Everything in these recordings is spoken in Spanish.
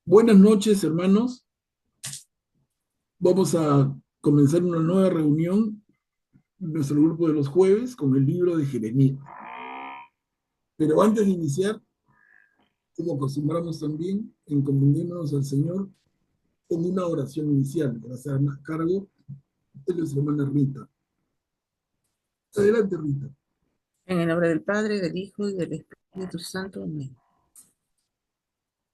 Buenas noches, hermanos. Vamos a comenzar una nueva reunión en nuestro grupo de los jueves con el libro de Jeremías. Pero antes de iniciar, como acostumbramos también, encomendémonos al Señor con una oración inicial que va a ser a cargo de nuestra hermana Rita. Adelante, Rita. En el nombre del Padre, del Hijo y del Espíritu Santo. Amén.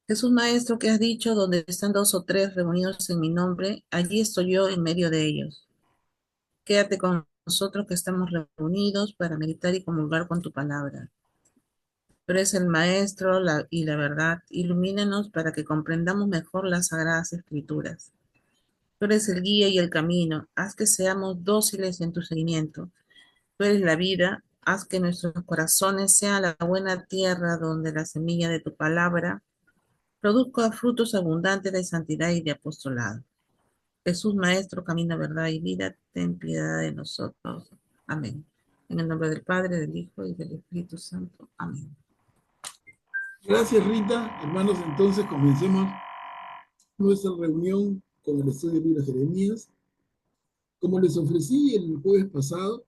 Jesús Maestro, que has dicho, donde están dos o tres reunidos en mi nombre, allí estoy yo en medio de ellos. Quédate con nosotros que estamos reunidos para meditar y comulgar con tu palabra. Tú eres el Maestro y la verdad. Ilumínanos para que comprendamos mejor las sagradas escrituras. Tú eres el guía y el camino. Haz que seamos dóciles en tu seguimiento. Tú eres la vida. Haz que nuestros corazones sean la buena tierra donde la semilla de tu palabra produzca frutos abundantes de santidad y de apostolado. Jesús, Maestro, camino, verdad y vida, ten piedad de nosotros. Amén. En el nombre del Padre, del Hijo y del Espíritu Santo. Amén. Gracias, Rita. Hermanos, entonces comencemos nuestra reunión con el estudio del libro de Jeremías. Como les ofrecí el jueves pasado,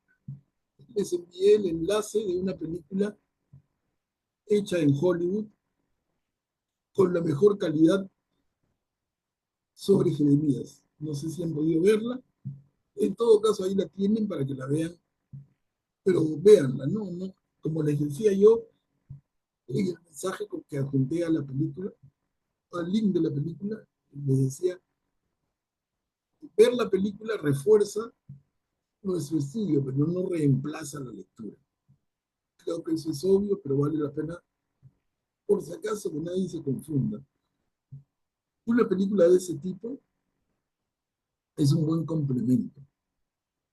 les envié el enlace de una película hecha en Hollywood con la mejor calidad sobre Jeremías. No sé si han podido verla. En todo caso, ahí la tienen para que la vean, pero véanla, ¿no? ¿No? Como les decía yo, en el mensaje que adjunté a la película, al link de la película, les decía, ver la película refuerza nuestro estudio, pero no reemplaza la lectura. Creo que eso es obvio, pero vale la pena, por si acaso, que nadie se confunda. Una película de ese tipo es un buen complemento,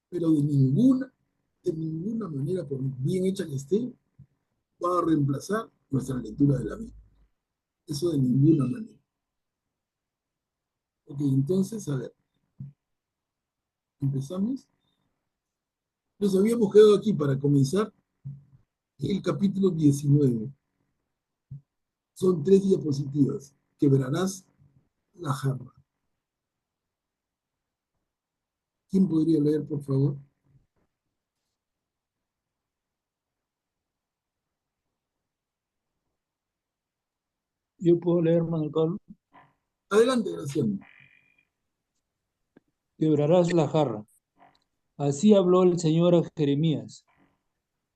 pero de ninguna manera, por bien hecha que esté, va a reemplazar nuestra lectura de la Biblia. Eso de ninguna manera. Ok, entonces, a ver, empezamos. Nos habíamos quedado aquí para comenzar el capítulo 19. Son tres diapositivas. Quebrarás la jarra. ¿Quién podría leer, por favor? Yo puedo leer, Manuel Pablo. Adelante, Graciano. Quebrarás la jarra. Así habló el Señor a Jeremías.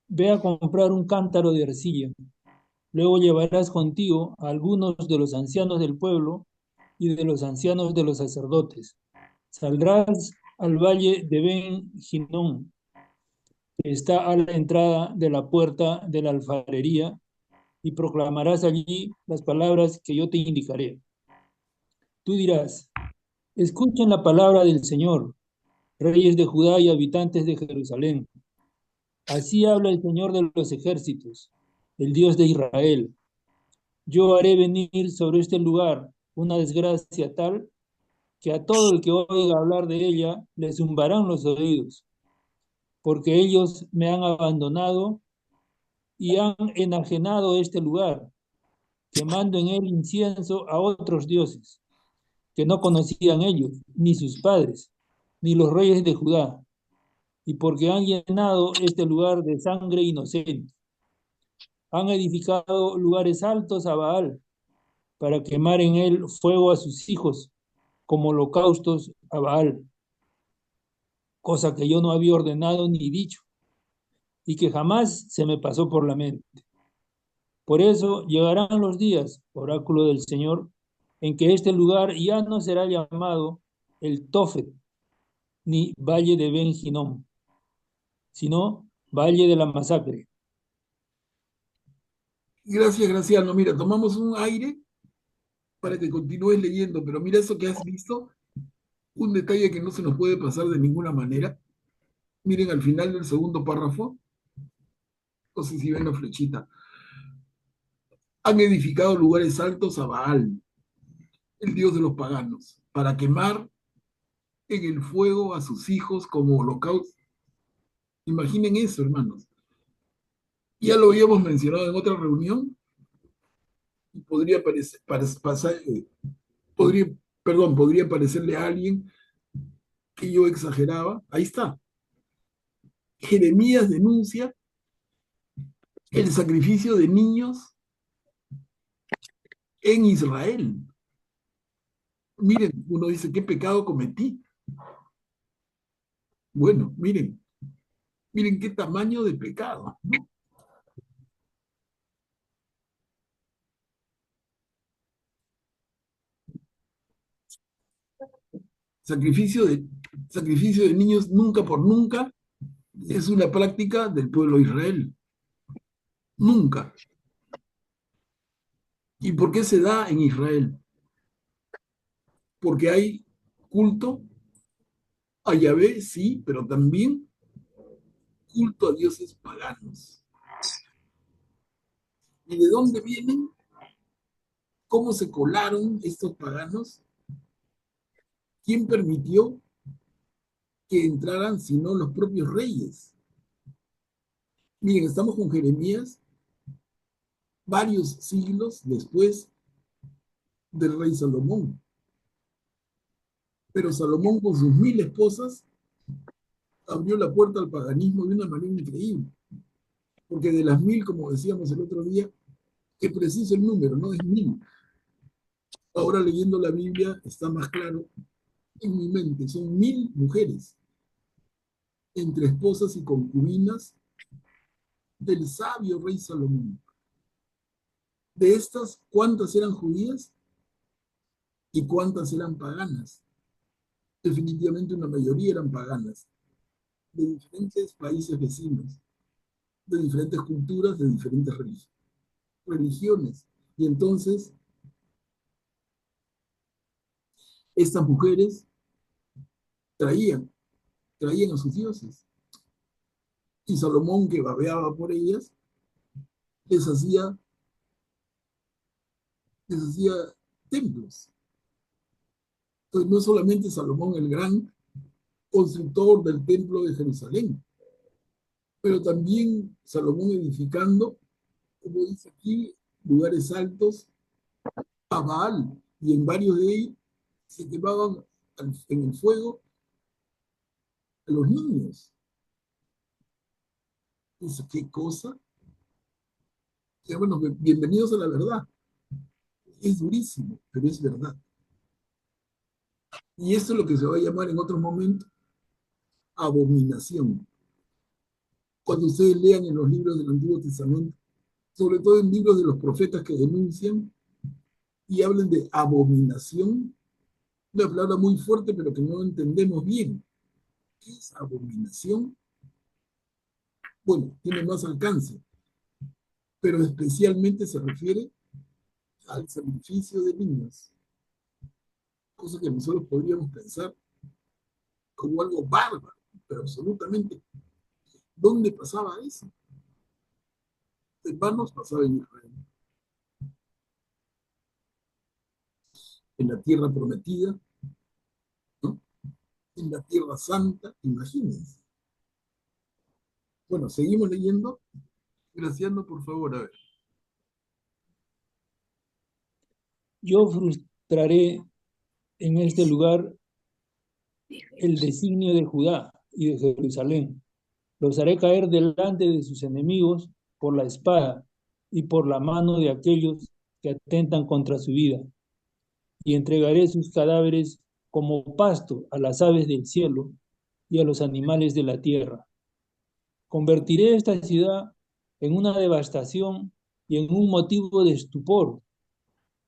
Ve a comprar un cántaro de arcilla. Luego llevarás contigo a algunos de los ancianos del pueblo y de los ancianos de los sacerdotes. Saldrás al valle de Ben Hinnom, que está a la entrada de la puerta de la alfarería, y proclamarás allí las palabras que yo te indicaré. Tú dirás: escuchen la palabra del Señor, reyes de Judá y habitantes de Jerusalén. Así habla el Señor de los ejércitos, el Dios de Israel. Yo haré venir sobre este lugar una desgracia tal que a todo el que oiga hablar de ella le zumbarán los oídos, porque ellos me han abandonado y han enajenado este lugar, quemando en él incienso a otros dioses, que no conocían ellos, ni sus padres, ni los reyes de Judá, y porque han llenado este lugar de sangre inocente. Han edificado lugares altos a Baal, para quemar en él fuego a sus hijos, como holocaustos a Baal, cosa que yo no había ordenado ni dicho, y que jamás se me pasó por la mente. Por eso llegarán los días, oráculo del Señor, en que este lugar ya no será llamado el Tofet, ni Valle de Ben Hinnom, sino Valle de la Masacre. Gracias, Graciano. Mira, tomamos un aire para que continúes leyendo, pero mira eso que has visto, un detalle que no se nos puede pasar de ninguna manera. Miren al final del segundo párrafo, no sé si ven la flechita. Han edificado lugares altos a Baal, el dios de los paganos, para quemar en el fuego a sus hijos como holocausto. Imaginen eso, hermanos. Ya lo habíamos mencionado en otra reunión y podría pasar, Podría, perdón, podría parecerle a alguien que yo exageraba. Ahí está. Jeremías denuncia el sacrificio de niños en Israel. Miren, uno dice, ¿qué pecado cometí? Bueno, miren qué tamaño de pecado, ¿no? Sacrificio de, sacrificio de niños nunca por nunca es una práctica del pueblo de Israel. Nunca. ¿Y por qué se da en Israel? Porque hay culto a Yahvé, sí, pero también culto a dioses paganos. ¿Y de dónde vienen? ¿Cómo se colaron estos paganos? ¿Quién permitió que entraran sino los propios reyes? Miren, estamos con Jeremías varios siglos después del rey Salomón. Pero Salomón con sus 1000 esposas abrió la puerta al paganismo de una manera increíble. Porque de las 1000, como decíamos el otro día, es preciso el número, no es 1000. Ahora leyendo la Biblia está más claro en mi mente. Son 1000 mujeres, entre esposas y concubinas del sabio rey Salomón. De estas, ¿cuántas eran judías y cuántas eran paganas? Definitivamente una mayoría eran paganas, de diferentes países vecinos, de diferentes culturas, de diferentes religiones. Y entonces, estas mujeres traían, traían a sus dioses. Y Salomón, que babeaba por ellas, les hacía, les hacía templos. Entonces, no solamente Salomón el gran constructor del templo de Jerusalén, pero también Salomón edificando, como dice aquí, lugares altos a Baal, y en varios de ellos se quemaban en el fuego a los niños. Entonces, ¿qué cosa? Y bueno, bienvenidos a la verdad. Es durísimo, pero es verdad. Y esto es lo que se va a llamar en otros momentos abominación. Cuando ustedes lean en los libros del Antiguo Testamento, sobre todo en libros de los profetas que denuncian y hablan de abominación, una palabra muy fuerte pero que no entendemos bien. ¿Qué es abominación? Bueno, tiene más alcance, pero especialmente se refiere al sacrificio de niños, cosa que nosotros podríamos pensar como algo bárbaro, pero absolutamente, ¿dónde pasaba eso? Hermanos, pasaba en Israel, en la tierra prometida, ¿no? En la tierra santa, imagínense. Bueno, seguimos leyendo. Graciano, por favor, a ver. Yo frustraré en este lugar el designio de Judá y de Jerusalén. Los haré caer delante de sus enemigos por la espada y por la mano de aquellos que atentan contra su vida. Y entregaré sus cadáveres como pasto a las aves del cielo y a los animales de la tierra. Convertiré esta ciudad en una devastación y en un motivo de estupor.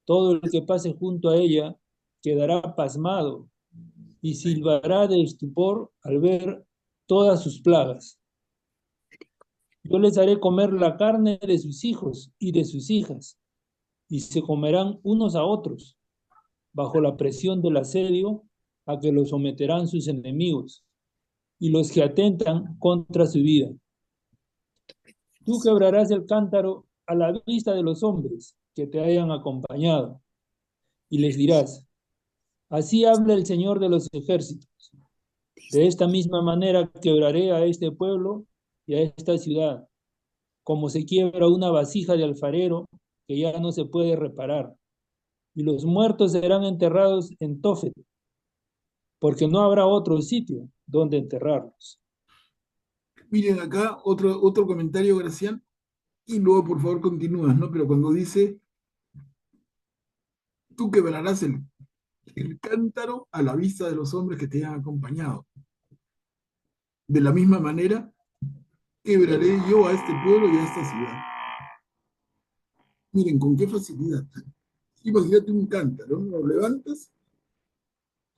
Todo el que pase junto a ella quedará pasmado y silbará de estupor al ver todas sus plagas. Yo les haré comer la carne de sus hijos y de sus hijas, y se comerán unos a otros, bajo la presión del asedio a que los someterán sus enemigos, y los que atentan contra su vida. Tú quebrarás el cántaro a la vista de los hombres que te hayan acompañado, y les dirás, así habla el Señor de los ejércitos. De esta misma manera quebraré a este pueblo y a esta ciudad, como se quiebra una vasija de alfarero que ya no se puede reparar. y los muertos serán enterrados en Tofet, porque no habrá otro sitio donde enterrarlos. Miren acá otro comentario, Gracián, y luego por favor continúas, ¿no? Pero cuando dice, tú quebrarás el cántaro a la vista de los hombres que te han acompañado. De la misma manera, quebraré yo a este pueblo y a esta ciudad. Miren, con qué facilidad. Imagínate un cántaro, ¿no? Lo levantas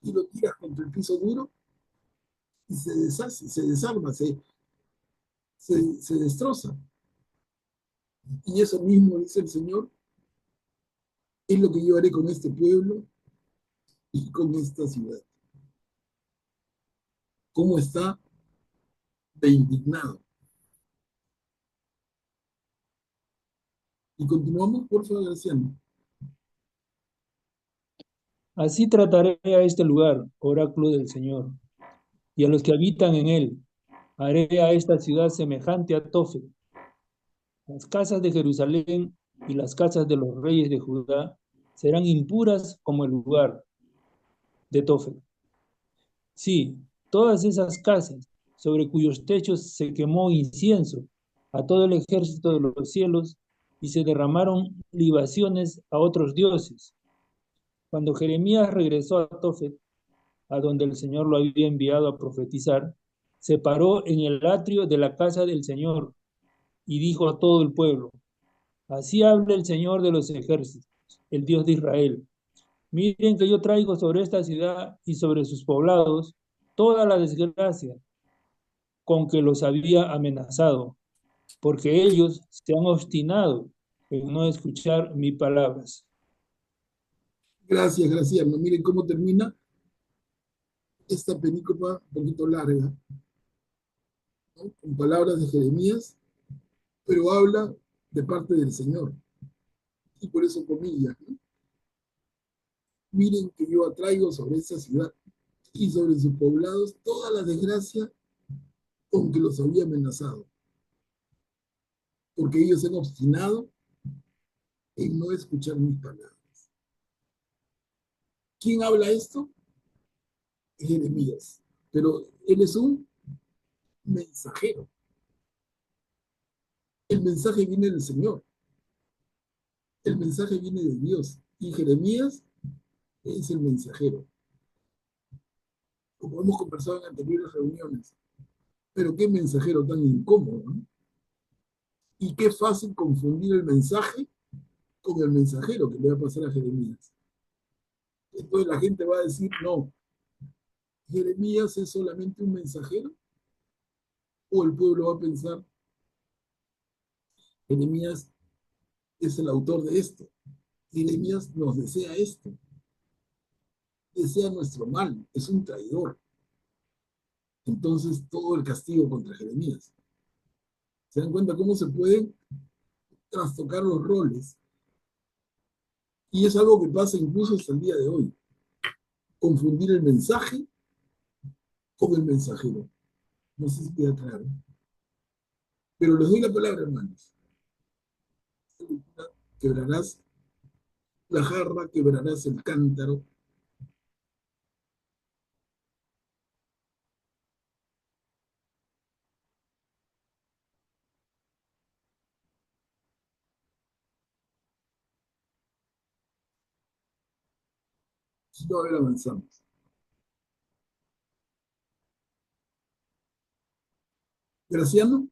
y lo tiras contra el piso duro y se deshace, se desarma, se destroza. Y eso mismo, dice el Señor, es lo que yo haré con este pueblo y con esta ciudad. ¿Cómo está de indignado? Y continuamos, por favor, Graciano. Así trataré a este lugar, oráculo del Señor, y a los que habitan en él. Haré a esta ciudad semejante a Tofet. Las casas de Jerusalén y las casas de los reyes de Judá serán impuras como el lugar de Tofet. Sí, todas esas casas sobre cuyos techos se quemó incienso a todo el ejército de los cielos y se derramaron libaciones a otros dioses. Cuando Jeremías regresó a Tofet, a donde el Señor lo había enviado a profetizar, se paró en el atrio de la casa del Señor y dijo a todo el pueblo: así habla el Señor de los ejércitos, el Dios de Israel. Miren que yo traigo sobre esta ciudad y sobre sus poblados toda la desgracia con que los había amenazado, porque ellos se han obstinado en no escuchar mis palabras. Gracias, Graciano. Miren cómo termina esta película un poquito larga, ¿no? Con palabras de Jeremías, pero habla de parte del Señor. Y por eso comillas, ¿no? Miren que yo atraigo sobre esta ciudad y sobre sus poblados toda la desgracia con que los había amenazado, porque ellos se han obstinado en no escuchar mis palabras. ¿Quién habla esto? Jeremías. Pero él es un mensajero. El mensaje viene del Señor. El mensaje viene de Dios. Y Jeremías es el mensajero. Como hemos conversado en anteriores reuniones. Pero qué mensajero tan incómodo, ¿no? Y qué fácil confundir el mensaje con el mensajero que le va a pasar a Jeremías. Entonces la gente va a decir, no, Jeremías es solamente un mensajero, o el pueblo va a pensar, Jeremías es el autor de esto. Jeremías nos desea esto. Desea nuestro mal. Es un traidor. Entonces todo el castigo contra Jeremías. ¿Se dan cuenta cómo se pueden trastocar los roles? Y es algo que pasa incluso hasta el día de hoy. Confundir el mensaje con el mensajero. No sé si queda claro. Pero les doy la palabra, hermanos. Quebrarás la jarra, quebrarás el cántaro. Si no, a ver, avanzamos. Graciano.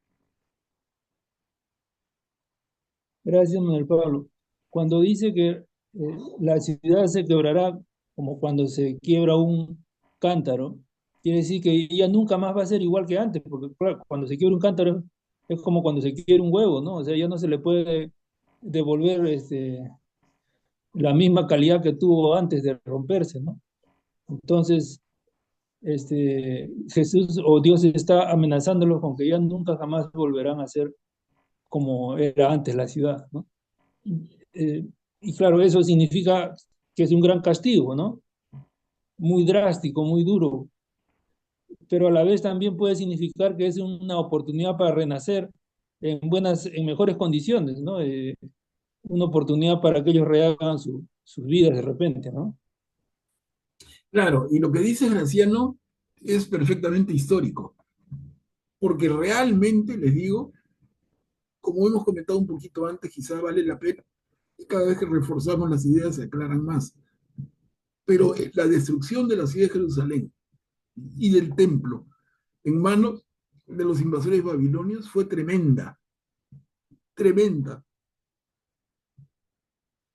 Gracias, Manuel Pablo. Cuando dice que la ciudad se quebrará como cuando se quiebra un cántaro, quiere decir que ya nunca más va a ser igual que antes, porque claro, cuando se quiebra un cántaro es como cuando se quiebra un huevo, ¿no? O sea, ya no se le puede devolver la misma calidad que tuvo antes de romperse, ¿no? Entonces, Jesús o Dios está amenazándolos con que ya nunca jamás volverán a ser como era antes la ciudad, ¿no? Eh, y claro, eso significa que es un gran castigo, ¿no? Muy drástico, muy duro, pero a la vez también puede significar que es una oportunidad para renacer en mejores condiciones, ¿no? Una oportunidad para que ellos rehagan sus vidas de repente, ¿no? Claro, y lo que dice Graciano es perfectamente histórico, porque realmente, les digo, como hemos comentado un poquito antes, quizás vale la pena, y cada vez que reforzamos las ideas se aclaran más. Pero la destrucción de la ciudad de Jerusalén y del templo en manos de los invasores babilonios fue tremenda, tremenda.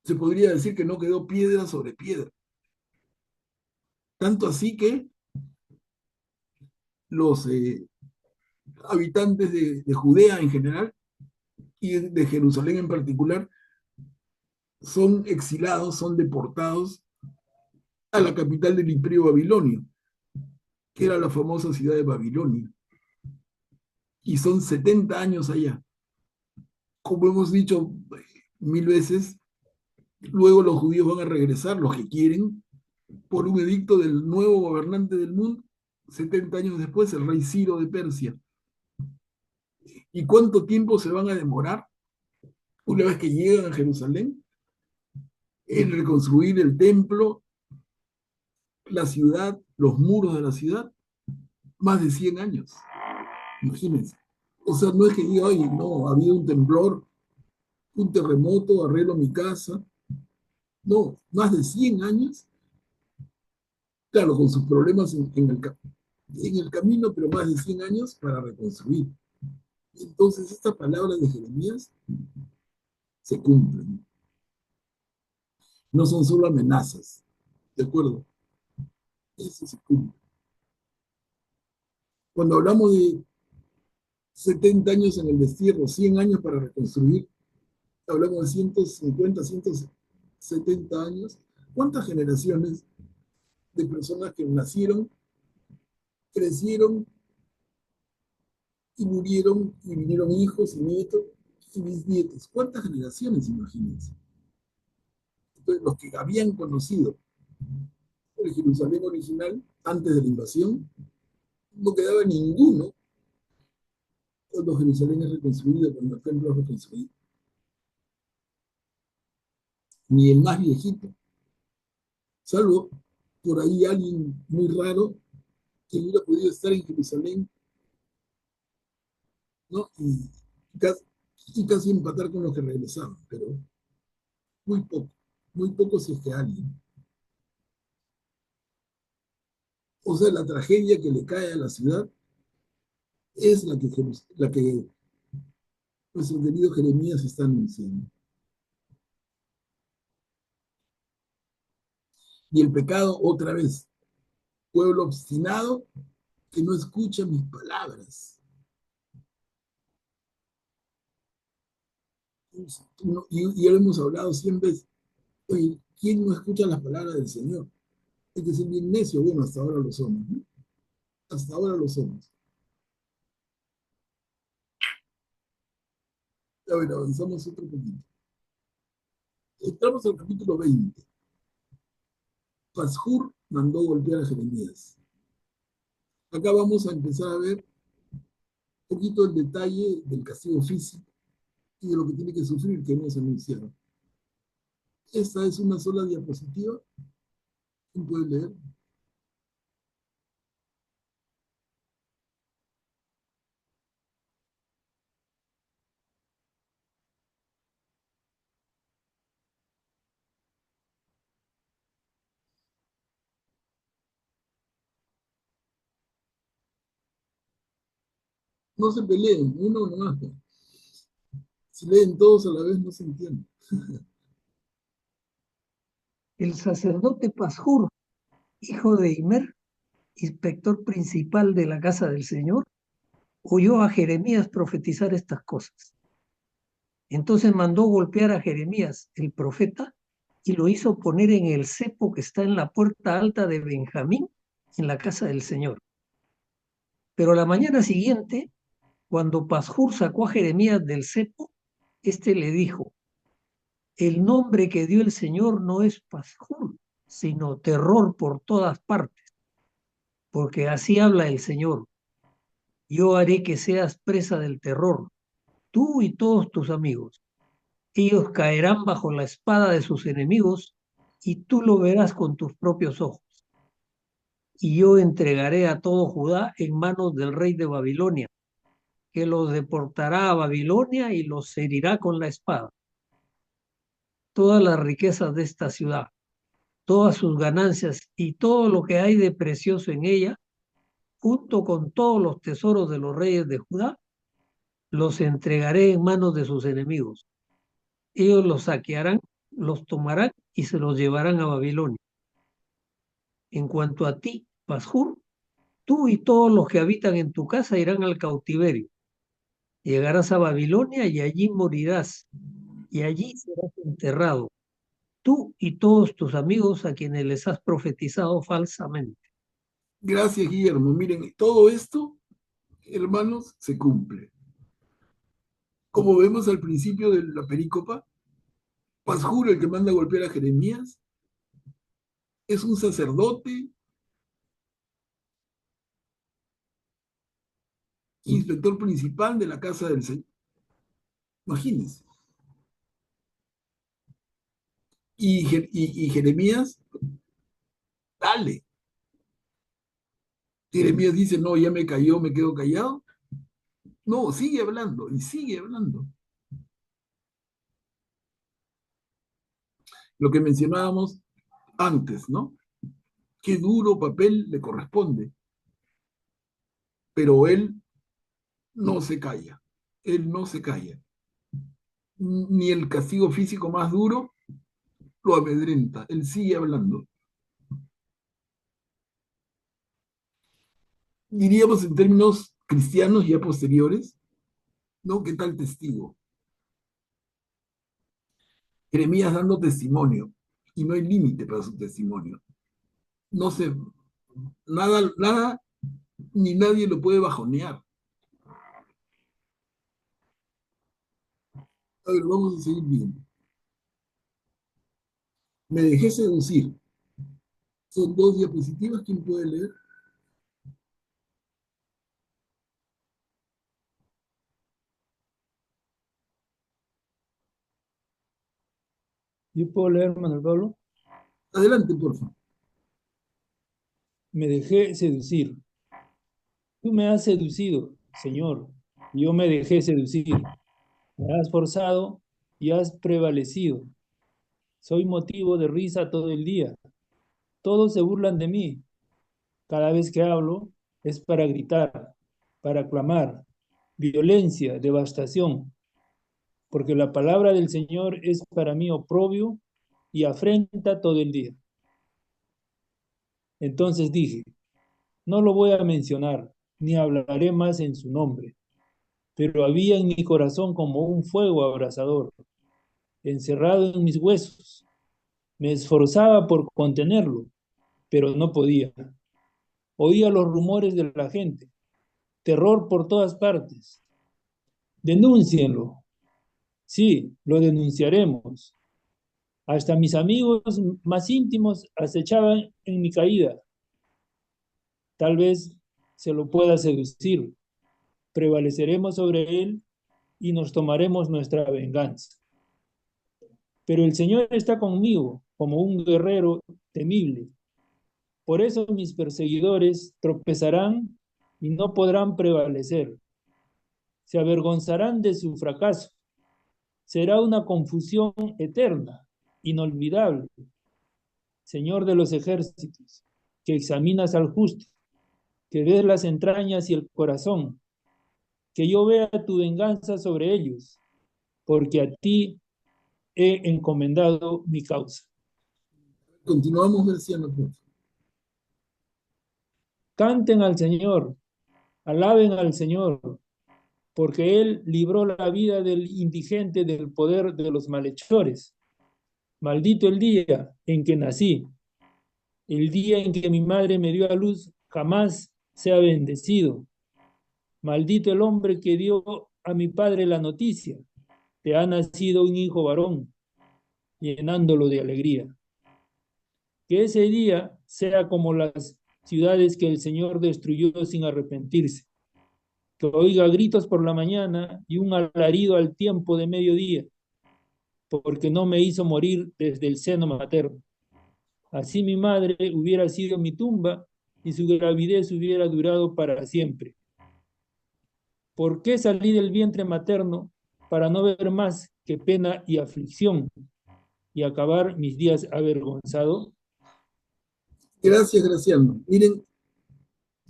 Se podría decir que no quedó piedra sobre piedra. Tanto así que los habitantes de Judea en general y de Jerusalén en particular son exilados, son deportados a la capital del imperio babilonio, que era la famosa ciudad de Babilonia. Y son 70 años allá. Como hemos dicho mil veces, luego los judíos van a regresar, los que quieren, por un edicto del nuevo gobernante del mundo, 70 años después, el rey Ciro de Persia. ¿Y cuánto tiempo se van a demorar una vez que llegan a Jerusalén en reconstruir el templo, la ciudad, los muros de la ciudad? Más de 100 años, imagínense. O sea, no es que diga, oye, no, ha habido un temblor, un terremoto, arreglo mi casa. No, más de 100 años, claro, con sus problemas en el camino, pero más de 100 años para reconstruir. Entonces, estas palabras de Jeremías se cumplen. No son solo amenazas, ¿de acuerdo? Eso se cumple. Cuando hablamos de 70 años en el destierro, 100 años para reconstruir, hablamos de 150, 170 años. ¿Cuántas generaciones de personas que nacieron, crecieron y murieron y vinieron hijos y nietos y bisnietos? ¿Cuántas generaciones, imagínense? Entonces, los que habían conocido el Jerusalén original antes de la invasión, no quedaba ninguno cuando Jerusalén es reconstruido, cuando el templo es reconstruido. Ni el más viejito, salvo por ahí alguien muy raro que hubiera podido estar en Jerusalén, ¿no? Y casi empatar con los que regresaban, pero muy poco si es que alguien. O sea, la tragedia que le cae a la ciudad es la que nuestro querido Jeremías está anunciando. Y el pecado, otra vez, pueblo obstinado que no escucha mis palabras. Y ya lo hemos hablado 100 veces. Oye, ¿quién no escucha las palabras del Señor? Hay que ser bien necio. Bueno, hasta ahora lo somos, ¿no? Hasta ahora lo somos. A ver, avanzamos otro poquito. Entramos al capítulo 20. Pashur mandó golpear a Jeremías. Acá vamos a empezar a ver un poquito el detalle del castigo físico y de lo que tiene que sufrir, que hemos anunciado. Esta es una sola diapositiva. ¿Quién puede leer? No se peleen, uno nomás. Si leen todos a la vez, no se entiende. El sacerdote Pashur, hijo de Immer, inspector principal de la casa del Señor, oyó a Jeremías profetizar estas cosas. Entonces mandó golpear a Jeremías, el profeta, y lo hizo poner en el cepo que está en la puerta alta de Benjamín, en la casa del Señor. Pero la mañana siguiente, cuando Pashur sacó a Jeremías del cepo, éste le dijo: el nombre que dio el Señor no es Pashur, sino terror por todas partes, porque así habla el Señor: yo haré que seas presa del terror, tú y todos tus amigos. Ellos caerán bajo la espada de sus enemigos y tú lo verás con tus propios ojos. Y yo entregaré a todo Judá en manos del rey de Babilonia, que los deportará a Babilonia y los herirá con la espada. Todas las riquezas de esta ciudad, todas sus ganancias y todo lo que hay de precioso en ella, junto con todos los tesoros de los reyes de Judá, los entregaré en manos de sus enemigos. Ellos los saquearán, los tomarán y se los llevarán a Babilonia. En cuanto a ti, Pashur, tú y todos los que habitan en tu casa irán al cautiverio. Llegarás a Babilonia y allí morirás, y allí serás enterrado, tú y todos tus amigos a quienes les has profetizado falsamente. Gracias, Guillermo. Miren, todo esto, hermanos, se cumple. Como vemos al principio de la perícopa, Pashur, el que manda a golpear a Jeremías, es un sacerdote, inspector principal de la casa del Señor. Imagínense. Y Jeremías, dale. Jeremías dice, no, ya me cayó, me quedo callado. No, sigue hablando y sigue hablando. Lo que mencionábamos antes, ¿no? Qué duro papel le corresponde. Pero él no se calla. Él no se calla. Ni el castigo físico más duro lo amedrenta. Él sigue hablando. Diríamos en términos cristianos ya posteriores, ¿no? ¿Qué tal testigo? Jeremías dando testimonio, y no hay límite para su testimonio. No se, nada, ni nadie lo puede bajonear. A ver, vamos a seguir viendo. Me dejé seducir. Son 2 diapositivas, ¿quién puede leer? ¿Yo puedo leer, Manuel Pablo? Adelante, por favor. Me dejé seducir. Tú me has seducido, Señor, y yo me dejé seducir. Me has forzado y has prevalecido. Soy motivo de risa todo el día. Todos se burlan de mí. Cada vez que hablo es para gritar, para clamar, violencia, devastación, porque la palabra del Señor es para mí oprobio y afrenta todo el día. Entonces dije, no lo voy a mencionar, ni hablaré más en su nombre, pero había en mi corazón como un fuego abrasador, encerrado en mis huesos. Me esforzaba por contenerlo, pero no podía. Oía los rumores de la gente, terror por todas partes. Denúncienlo. Sí, lo denunciaremos. Hasta mis amigos más íntimos acechaban en mi caída. Tal vez se lo pueda seducir. Prevaleceremos sobre él y nos tomaremos nuestra venganza. Pero el Señor está conmigo como un guerrero temible. Por eso mis perseguidores tropezarán y no podrán prevalecer. Se avergonzarán de su fracaso. Será una confusión eterna, inolvidable. Señor de los ejércitos, que examinas al justo, que ves las entrañas y el corazón, que yo vea tu venganza sobre ellos, porque a ti he encomendado mi causa. Continuamos, Graciano, por favor. Canten al Señor, alaben al Señor, porque Él libró la vida del indigente del poder de los malhechores. Maldito el día en que nací, el día en que mi madre me dio a luz, jamás sea bendecido. Maldito el hombre que dio a mi padre la noticia, te ha nacido un hijo varón, llenándolo de alegría. Que ese día sea como las ciudades que el Señor destruyó sin arrepentirse, que oiga gritos por la mañana y un alarido al tiempo de mediodía, porque no me hizo morir desde el seno materno. Así mi madre hubiera sido mi tumba y su gravidez hubiera durado para siempre. ¿Por qué salí del vientre materno para no ver más que pena y aflicción y acabar mis días avergonzado? Gracias, Graciano. Miren,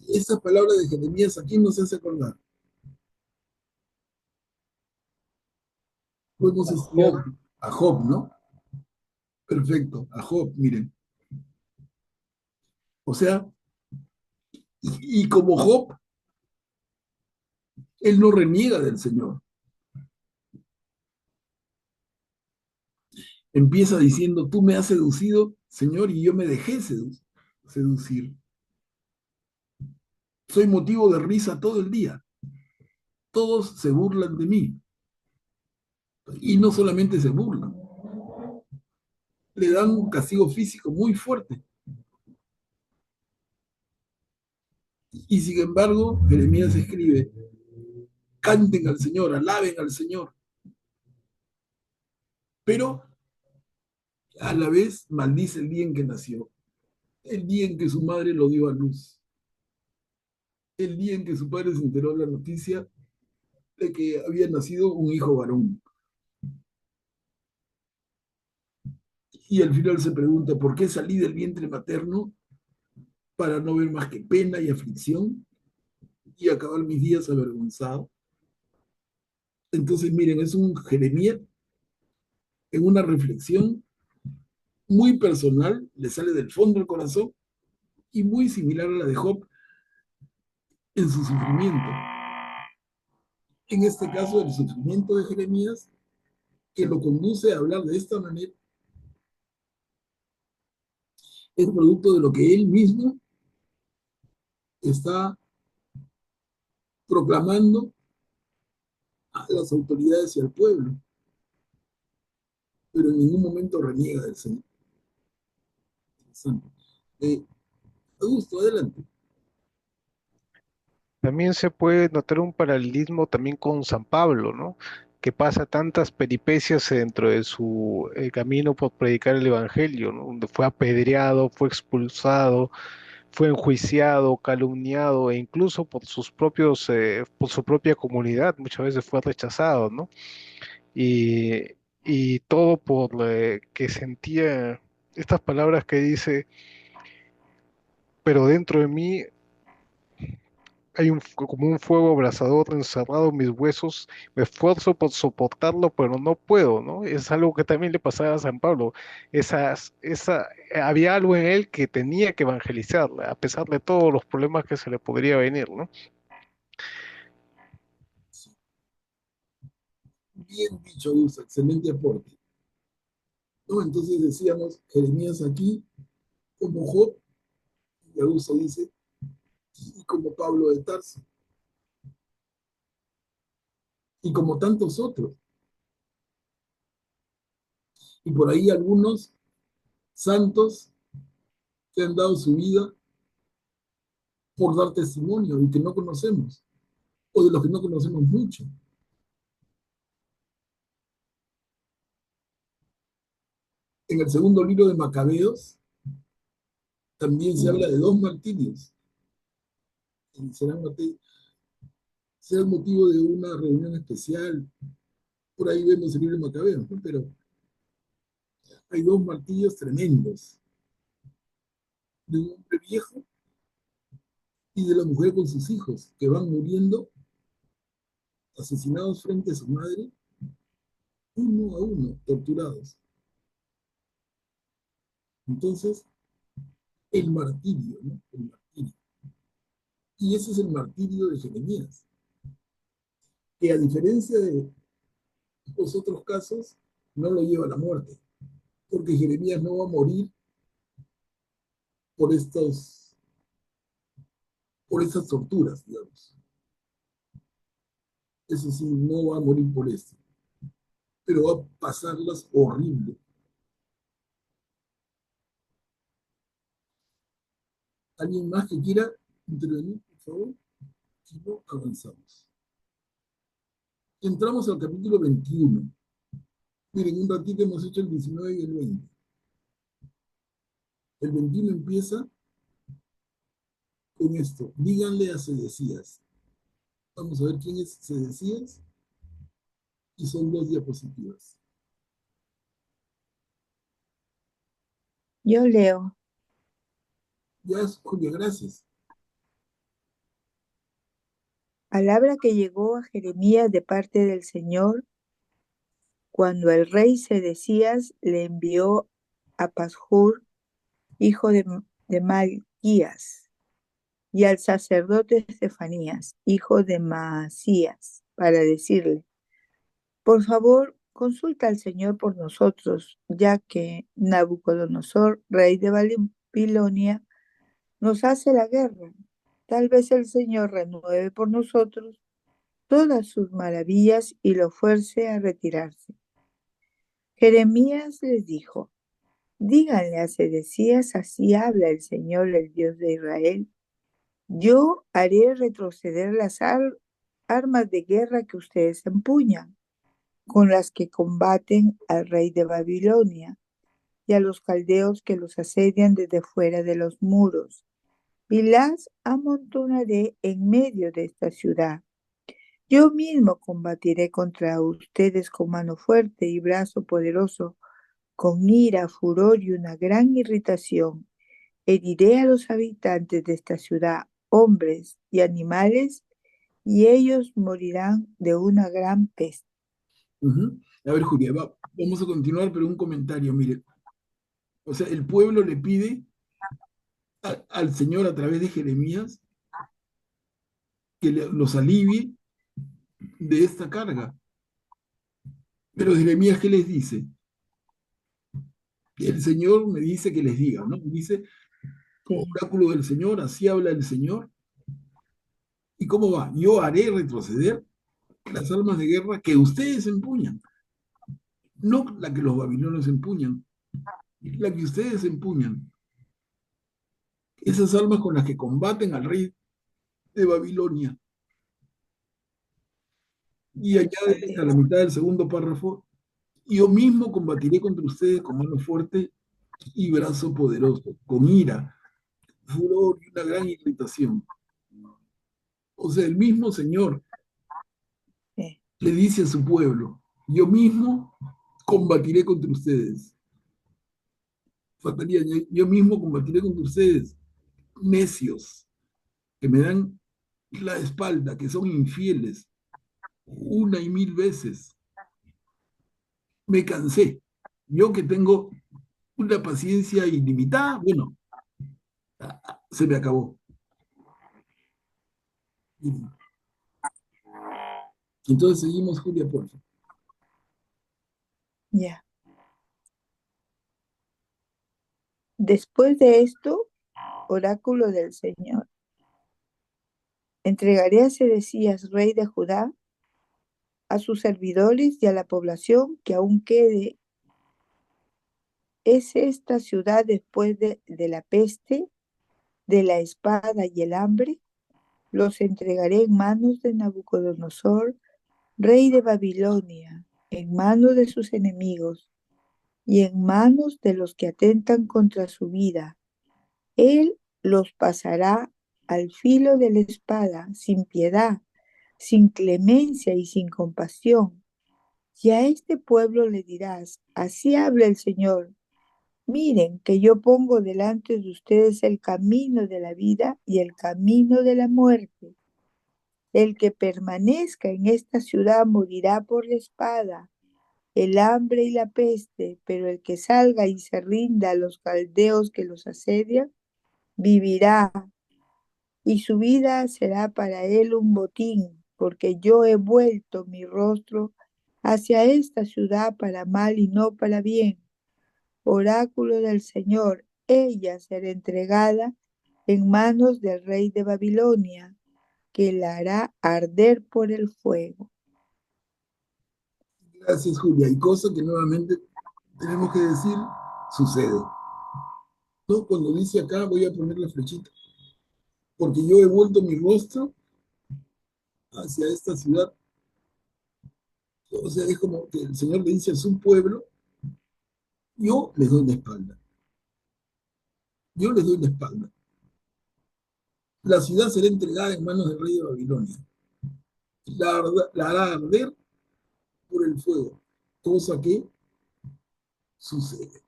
esa palabra de Jeremías aquí nos hace acordar. Podemos estudiar Job, a Job, ¿no? Perfecto, a Job, miren. O sea, y como Job, él no reniega del Señor. Empieza diciendo, tú me has seducido, Señor, y yo me dejé seducir. Soy motivo de risa todo el día. Todos se burlan de mí. Y no solamente se burlan, le dan un castigo físico muy fuerte. Y sin embargo, Jeremías escribe, canten al Señor, alaben al Señor. Pero a la vez maldice el día en que nació, el día en que su madre lo dio a luz, el día en que su padre se enteró de la noticia de que había nacido un hijo varón. Y al final se pregunta, ¿por qué salí del vientre materno para no ver más que pena y aflicción y acabar mis días avergonzado? Entonces, miren, es un Jeremías en una reflexión muy personal, le sale del fondo del corazón y muy similar a la de Job en su sufrimiento. En este caso, el sufrimiento de Jeremías, que lo conduce a hablar de esta manera, es producto de lo que él mismo está proclamando a las autoridades y al pueblo, pero en ningún momento reniega del Señor. Eh, Augusto, adelante. También se puede notar un paralelismo también con San Pablo, ¿no? Que pasa tantas peripecias dentro de su camino por predicar el Evangelio, ¿no? Donde fue apedreado, fue expulsado, fue enjuiciado, calumniado e incluso por sus propios, por su propia comunidad, muchas veces fue rechazado, ¿no? Y, y todo por que sentía estas palabras que dice, pero dentro de mí hay como un fuego abrasador encerrado en mis huesos, me esfuerzo por soportarlo, pero no puedo, ¿no? Es algo que también le pasaba a San Pablo. Había algo en él que tenía que evangelizar, a pesar de todos los problemas que se le podría venir, ¿no? Bien dicho, Augusto, excelente aporte. ¿No? Entonces decíamos, Jeremías aquí, como Job, y Augusto dice, y como Pablo de Tarso, y como tantos otros. Y por ahí algunos santos que han dado su vida por dar testimonio y que no conocemos, o de los que no conocemos mucho. En el segundo libro de Macabeos también se habla de dos martirios. Y será el motivo de una reunión especial. Por ahí vemos el libro de Macabeos, ¿no? Pero hay dos martirios tremendos, de un hombre viejo y de la mujer con sus hijos, que van muriendo asesinados frente a su madre, uno a uno, torturados. Entonces, el martirio, ¿no? El martirio. Y ese es el martirio de Jeremías, que a diferencia de los otros casos, no lo lleva a la muerte, porque Jeremías no va a morir por por estas torturas, digamos. Eso sí, no va a morir por esto, pero va a pasarlas horrible. ¿Alguien más que quiera intervenir, por favor? Si no, avanzamos. Entramos al capítulo 21. Miren, un ratito hemos hecho el 19 y el 20. El 21 empieza con esto. Díganle a Sedecías. Vamos a ver quién es Sedecías. Y son 2 diapositivas. Yo leo. Ya, Julia, gracias. Palabra que llegó a Jeremías de parte del Señor cuando el rey Sedecías le envió a Pashur, hijo de Malquías, y al sacerdote Estefanías, hijo de Maasías, para decirle: por favor, consulta al Señor por nosotros, ya que Nabucodonosor, rey de Babilonia, nos hace la guerra. Tal vez el Señor renueve por nosotros todas sus maravillas y lo fuerce a retirarse. Jeremías les dijo: díganle a Sedecías, así habla el Señor, el Dios de Israel: yo haré retroceder las armas de guerra que ustedes empuñan, con las que combaten al rey de Babilonia y a los caldeos que los asedian desde fuera de los muros, y las amontonaré en medio de esta ciudad. Yo mismo combatiré contra ustedes con mano fuerte y brazo poderoso, con ira, furor y una gran irritación. Heriré a los habitantes de esta ciudad, hombres y animales, y ellos morirán de una gran peste. A ver, Julia, vamos a continuar, pero un comentario, mire. O sea, el pueblo le pide al Señor a través de Jeremías que los alivie de esta carga. Pero Jeremías, ¿qué les dice? El Señor me dice que les diga, ¿no? Dice, Sí. oráculo del Señor, así habla el Señor. ¿Y cómo va? Yo haré retroceder las armas de guerra que ustedes empuñan. No la que los babilonios empuñan, la que ustedes empuñan. Esas armas con las que combaten al rey de Babilonia. Y añade a la mitad del segundo párrafo: yo mismo combatiré contra ustedes con mano fuerte y brazo poderoso, con ira, furor y una gran irritación. O sea, el mismo Señor Sí. le dice a su pueblo: yo mismo combatiré contra ustedes. Faltaría, yo mismo combatiré contra ustedes, necios, que me dan la espalda, que son infieles, 1,000 veces. Me cansé. Yo que tengo una paciencia ilimitada, bueno, se me acabó. Entonces seguimos, Julia, por favor. Ya. Después de esto, oráculo del Señor: entregaré a Sedecías, rey de Judá, a sus servidores y a la población que aún quede. Es esta ciudad después de la peste, de la espada y el hambre. Los entregaré en manos de Nabucodonosor, rey de Babilonia, en manos de sus enemigos y en manos de los que atentan contra su vida. Él los pasará al filo de la espada, sin piedad, sin clemencia y sin compasión. Y a este pueblo le dirás: así habla el Señor: miren que yo pongo delante de ustedes el camino de la vida y el camino de la muerte. El que permanezca en esta ciudad morirá por la espada, el hambre y la peste, pero el que salga y se rinda a los caldeos que los asedian, vivirá, y su vida será para él un botín, porque yo he vuelto mi rostro hacia esta ciudad para mal y no para bien. Oráculo del Señor: ella será entregada en manos del rey de Babilonia, que la hará arder por el fuego. Gracias, Julia. Y cosa que nuevamente tenemos que decir, sucede. ¿No? Cuando dice acá, voy a poner la flechita, porque yo he vuelto mi rostro hacia esta ciudad. O sea, es como que el Señor le dice a su pueblo: yo les doy la espalda. yo les doy la espalda. La ciudad será entregada en manos del rey de Babilonia. La hará arder por el fuego, cosa que sucede.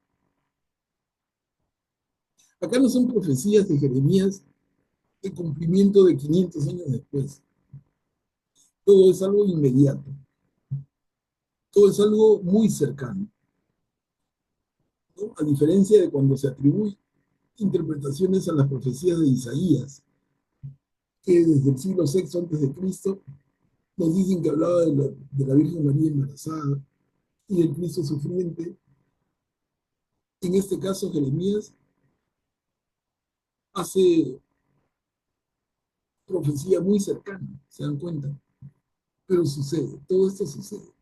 Acá no son profecías de Jeremías de cumplimiento de 500 años después. Todo es algo inmediato. Todo es algo muy cercano, ¿no? A diferencia de cuando se atribuyen interpretaciones a las profecías de Isaías, que desde el siglo VI antes de Cristo nos dicen que hablaba de la Virgen María embarazada y del Cristo sufriente. En este caso, Jeremías hace profecía muy cercana, ¿se dan cuenta? Pero sucede, todo esto sucede.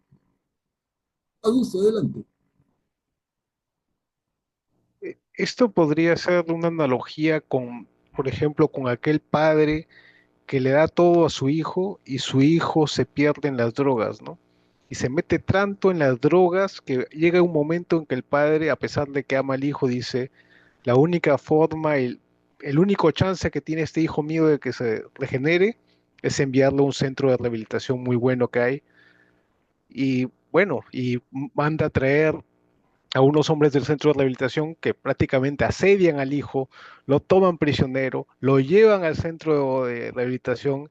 Augusto, adelante. Esto podría ser una analogía con, por ejemplo, con aquel padre que le da todo a su hijo y su hijo se pierde en las drogas, ¿no? Y se mete tanto en las drogas que llega un momento en que el padre, a pesar de que ama al hijo, dice, la única forma, el único chance que tiene este hijo mío de que se regenere es enviarlo a un centro de rehabilitación muy bueno que hay. Y bueno, y manda a traer a unos hombres del centro de rehabilitación que prácticamente asedian al hijo, lo toman prisionero, lo llevan al centro de rehabilitación,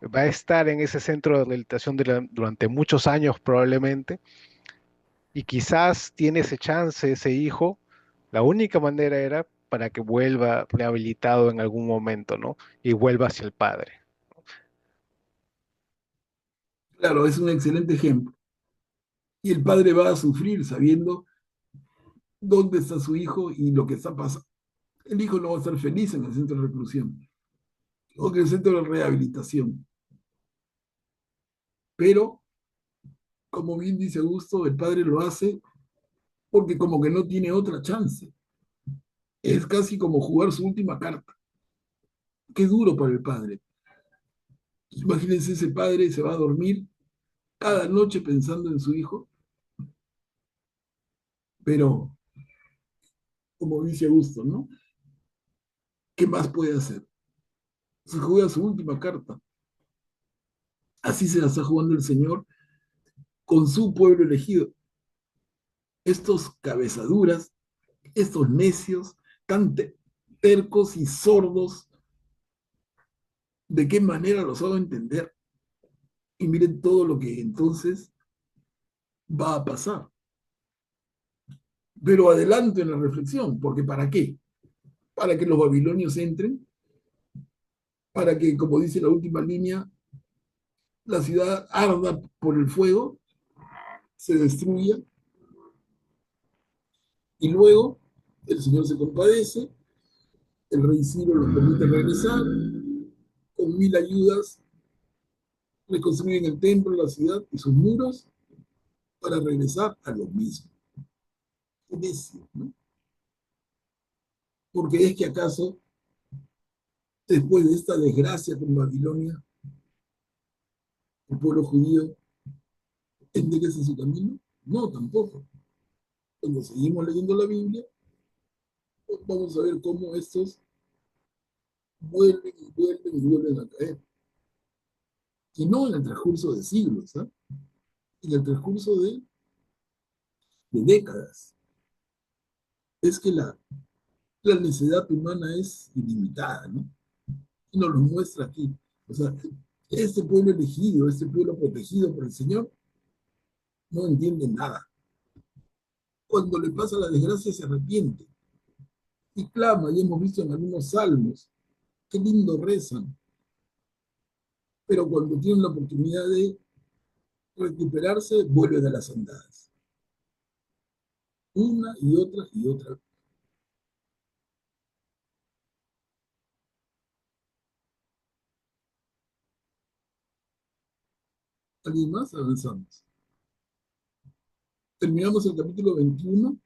va a estar en ese centro de rehabilitación durante muchos años probablemente, y quizás tiene ese chance ese hijo, la única manera era para que vuelva rehabilitado en algún momento, ¿no? Y vuelva hacia el padre. Claro, es un excelente ejemplo. Y el padre va a sufrir sabiendo dónde está su hijo y lo que está pasando. El hijo no va a estar feliz en el centro de reclusión o en el centro de rehabilitación. Pero, como bien dice Augusto, el padre lo hace porque como que no tiene otra chance. Es casi como jugar su última carta. Qué duro para el padre. Imagínense, ese padre se va a dormir cada noche pensando en su hijo, pero como dice Augusto, ¿no? ¿Qué más puede hacer? Se juega su última carta. Así se la está jugando el Señor con su pueblo elegido. Estos cabezaduras, estos necios, tan tercos y sordos, ¿de qué manera los hago entender? Y miren todo lo que entonces va a pasar. Pero adelanto en la reflexión, porque ¿para qué? Para que los babilonios entren, para que, como dice la última línea, la ciudad arda por el fuego, se destruya, y luego el Señor se compadece, el rey Ciro los permite regresar, con 1000 ayudas reconstruyen el templo, la ciudad y sus muros para regresar a lo mismo. Es decir, ¿no? Porque es que acaso, después de esta desgracia con Babilonia, el pueblo judío endereza su camino. No, tampoco. Cuando seguimos leyendo la Biblia, pues vamos a ver cómo estos vuelven y vuelven y vuelven a caer. Y no en el transcurso de siglos, ¿eh? En el transcurso de décadas. Es que la necesidad humana es ilimitada, ¿no? Y nos lo muestra aquí. O sea, este pueblo elegido, este pueblo protegido por el Señor, no entiende nada. Cuando le pasa la desgracia se arrepiente y clama, y hemos visto en algunos salmos, qué lindo rezan, pero cuando tienen la oportunidad de recuperarse, vuelven a las andadas. Una y otra y otra. ¿Alguien más? Avanzamos. Terminamos el capítulo 21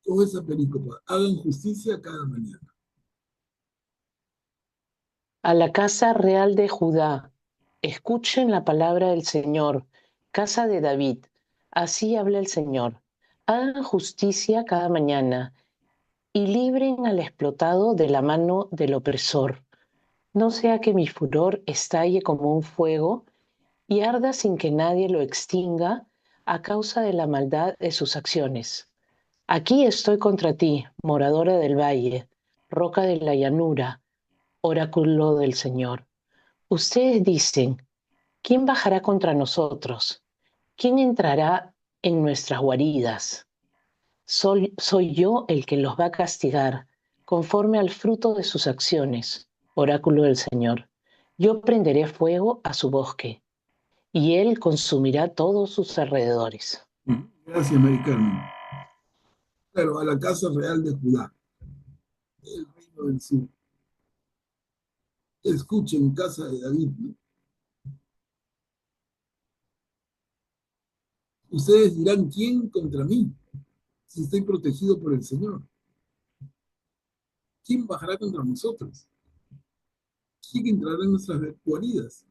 con esa perícopa. Hagan justicia cada mañana. A la casa real de Judá, escuchen la palabra del Señor, casa de David, así habla el Señor. Hagan justicia cada mañana y libren al explotado de la mano del opresor. No sea que mi furor estalle como un fuego y arda sin que nadie lo extinga a causa de la maldad de sus acciones. Aquí estoy contra ti, moradora del valle, roca de la llanura, oráculo del Señor. Ustedes dicen, ¿quién bajará contra nosotros? ¿Quién entrará en nuestras guaridas? Soy yo el que los va a castigar, conforme al fruto de sus acciones, oráculo del Señor. Yo prenderé fuego a su bosque, y él consumirá todos sus alrededores. Gracias, Mari Carmen. Claro, a la casa real de Judá, el reino del sur. Escuchen, casa de David, ¿no? Ustedes dirán, ¿quién contra mí? Si estoy protegido por el Señor. ¿Quién bajará contra nosotros? ¿Quién entrará en nuestras guaridas?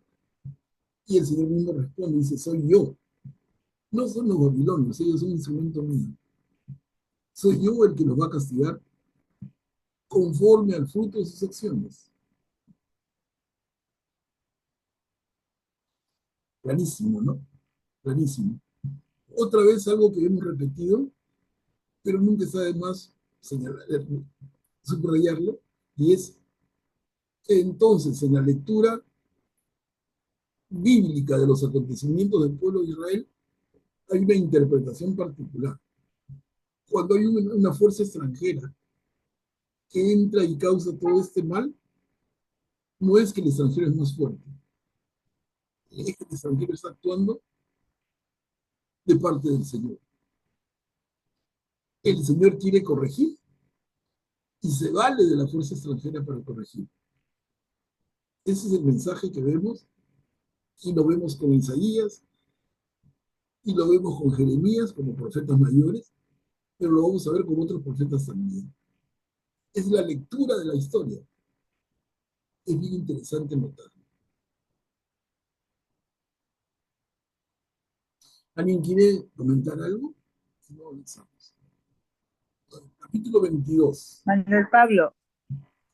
Y el Señor mismo responde, dice, soy yo. No son los babilonios, ellos son un instrumento mío. Soy yo el que los va a castigar conforme al fruto de sus acciones. Clarísimo, ¿no? Clarísimo. Otra vez algo que hemos repetido, pero nunca está de más señalar, subrayarlo, y es que entonces en la lectura bíblica de los acontecimientos del pueblo de Israel hay una interpretación particular. Cuando hay una fuerza extranjera que entra y causa todo este mal, no es que el extranjero es más fuerte, es que el extranjero está actuando de parte del Señor. El Señor quiere corregir y se vale de la fuerza extranjera para corregir. Ese es el mensaje que vemos y lo vemos con Isaías y lo vemos con Jeremías como profetas mayores, pero lo vamos a ver con otros profetas también. Es la lectura de la historia. Es bien interesante notar. ¿Alguien quiere comentar algo? Si no, avanzamos. Capítulo 22. Manuel Pablo,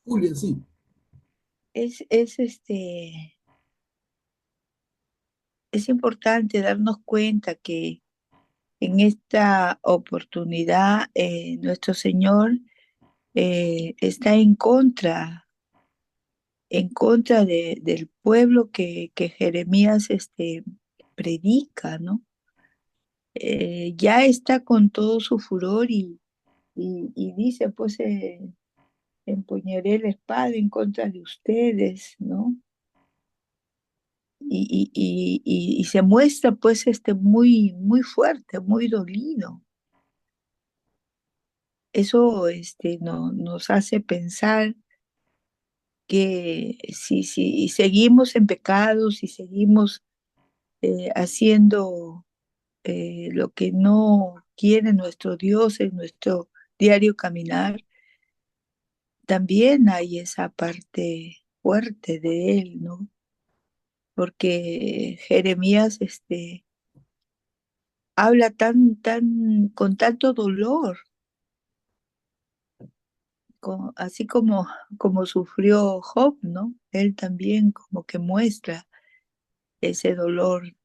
Julia, sí. es importante darnos cuenta que en esta oportunidad nuestro Señor está en contra del pueblo que Jeremías predica, ¿no? Ya está con todo su furor y dice, pues, empuñaré la espada en contra de ustedes, ¿no? Y se muestra, pues, muy, muy fuerte, muy dolido. Eso, nos hace pensar que si seguimos en pecados, si seguimos haciendo lo que no quiere nuestro Dios en nuestro diario caminar, también hay esa parte fuerte de él, ¿no? Porque Jeremías habla con tanto dolor, así como sufrió Job, ¿no? Él también como que muestra ese dolor.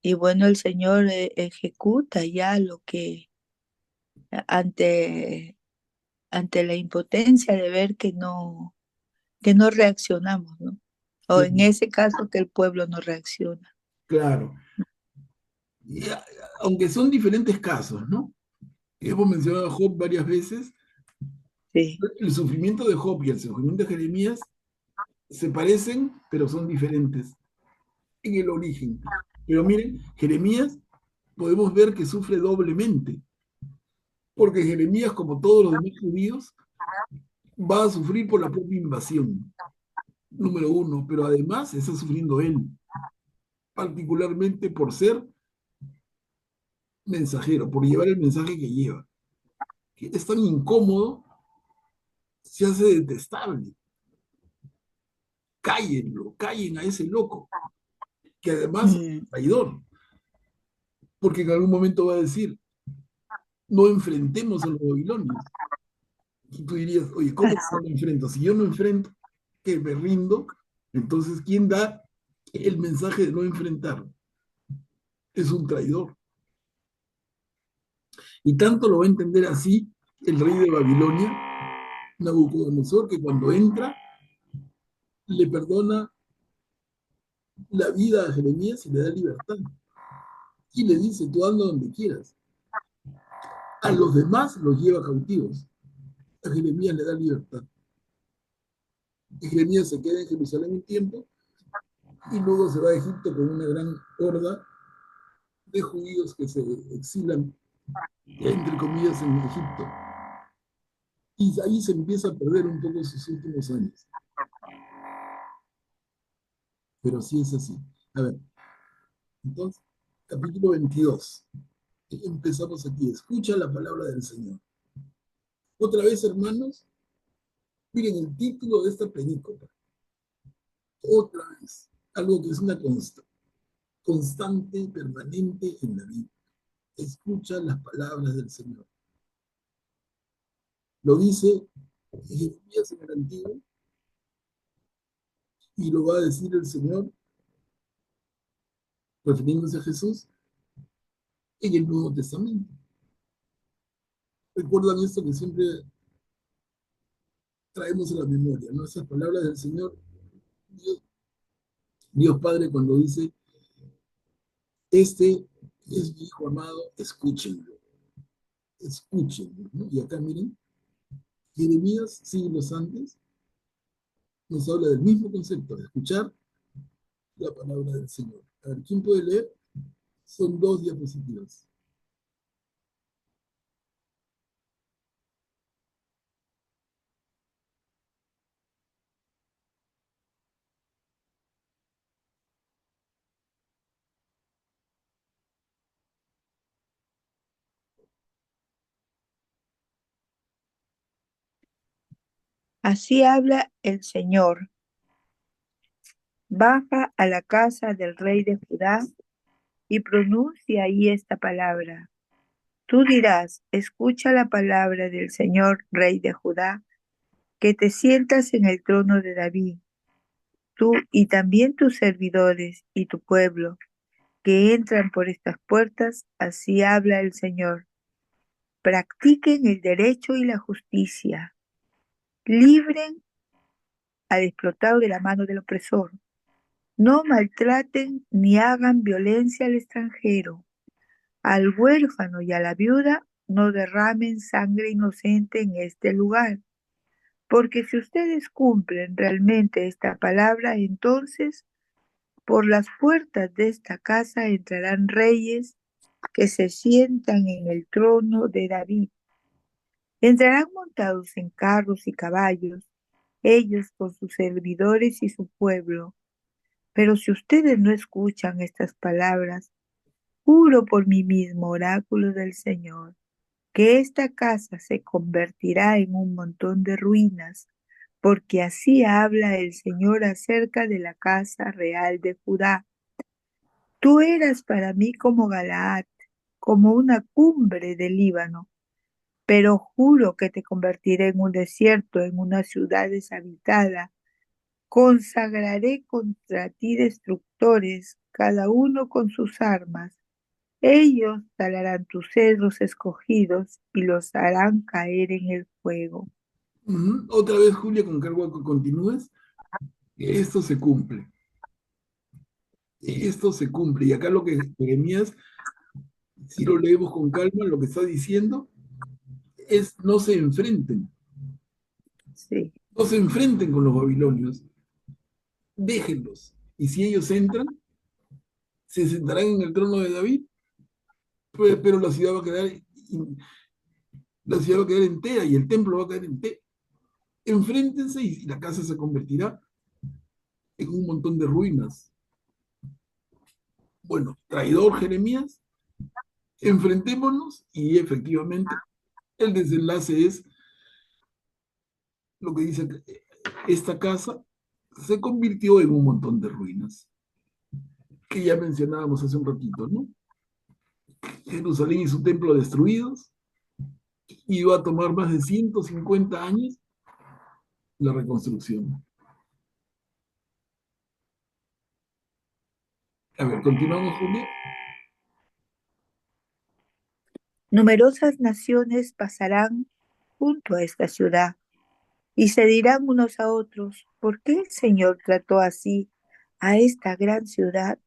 Y bueno, el Señor ejecuta ya lo que ante, ante la impotencia de ver que no reaccionamos, ¿no? O en ese caso que el pueblo no reacciona. Claro. Y, aunque son diferentes casos, ¿no? Hemos mencionado a Job varias veces. Sí. El sufrimiento de Job y el sufrimiento de Jeremías se parecen, pero son diferentes en el origen. Pero miren, Jeremías podemos ver que sufre doblemente, porque Jeremías, como todos los demás judíos, va a sufrir por la propia invasión, número uno, pero además está sufriendo él, particularmente por ser mensajero, por llevar el mensaje que lleva, que es tan incómodo, se hace detestable. Cállenlo, callen a ese loco, que además es traidor, porque en algún momento va a decir, no enfrentemos a los babilonios, Y tú dirías, oye, ¿cómo que no me enfrento? Si yo me enfrento, que me rindo, entonces, ¿quién da el mensaje de no enfrentar? Es un traidor. Y tanto lo va a entender así el rey de Babilonia, Nabucodonosor, que cuando entra, le perdona la vida a Jeremías y le da libertad. Y le dice, tú anda donde quieras. A los demás los lleva cautivos. A Jeremías le da libertad. Y Jeremías se queda en Jerusalén un tiempo y luego se va a Egipto con una gran horda de judíos que se exilan, entre comillas, en Egipto. Y ahí se empieza a perder un poco sus últimos años. Pero sí es así. A ver, entonces, capítulo 22. Empezamos aquí. Escucha la palabra del Señor. Otra vez, hermanos, miren el título de esta película. Otra vez. Algo que es una constante, permanente en la vida. Escucha las palabras del Señor. Lo dice Jeremías en el Antiguo y lo va a decir el Señor, refiriéndose a Jesús, en el Nuevo Testamento. Recuerdan esto que siempre traemos a la memoria, ¿no? Esas palabras del Señor, Dios Padre, cuando dice, este es mi Hijo amado, escúchenlo, escúchenlo, ¿no? Y acá miren, Jeremías, siglos antes, nos habla del mismo concepto, de escuchar la palabra del Señor. A ver, ¿quién puede leer? Son 2 diapositivas. Así habla el Señor. Baja a la casa del rey de Judá y pronuncia ahí esta palabra. Tú dirás, escucha la palabra del Señor, rey de Judá, que te sientas en el trono de David, tú y también tus servidores y tu pueblo, que entran por estas puertas, así habla el Señor. Practiquen el derecho y la justicia, libren al explotado de la mano del opresor. No maltraten ni hagan violencia al extranjero. Al huérfano y a la viuda no derramen sangre inocente en este lugar. Porque si ustedes cumplen realmente esta palabra, entonces por las puertas de esta casa entrarán reyes que se sientan en el trono de David. Entrarán montados en carros y caballos, ellos con sus servidores y su pueblo. Pero si ustedes no escuchan estas palabras, juro por mí mismo, oráculo del Señor, que esta casa se convertirá en un montón de ruinas, porque así habla el Señor acerca de la casa real de Judá. Tú eras para mí como Galaad, como una cumbre del Líbano, pero juro que te convertiré en un desierto, en una ciudad deshabitada. Consagraré contra ti destructores, cada uno con sus armas. Ellos talarán tus cedros escogidos y los harán caer en el fuego. Otra vez, Julia, con cargo a que continúes. Esto se cumple. Esto se cumple. Y acá lo que Jeremías, si lo leemos con calma, lo que está diciendo es no se enfrenten. Sí. No se enfrenten con los babilonios. Déjenlos. Y si ellos entran, se sentarán en el trono de David, pero la ciudad va a quedar entera y el templo va a quedar entero. Enfréntense y la casa se convertirá en un montón de ruinas. Bueno, traidor Jeremías, enfrentémonos y efectivamente el desenlace es lo que dice que esta casa se convirtió en un montón de ruinas que ya mencionábamos hace un ratito, ¿no? Jerusalén y su templo destruidos y va a tomar más de 150 años la reconstrucción. A ver, continuamos, Julia. Numerosas naciones pasarán junto a esta ciudad y se dirán unos a otros, ¿por qué el Señor trató así a esta gran ciudad?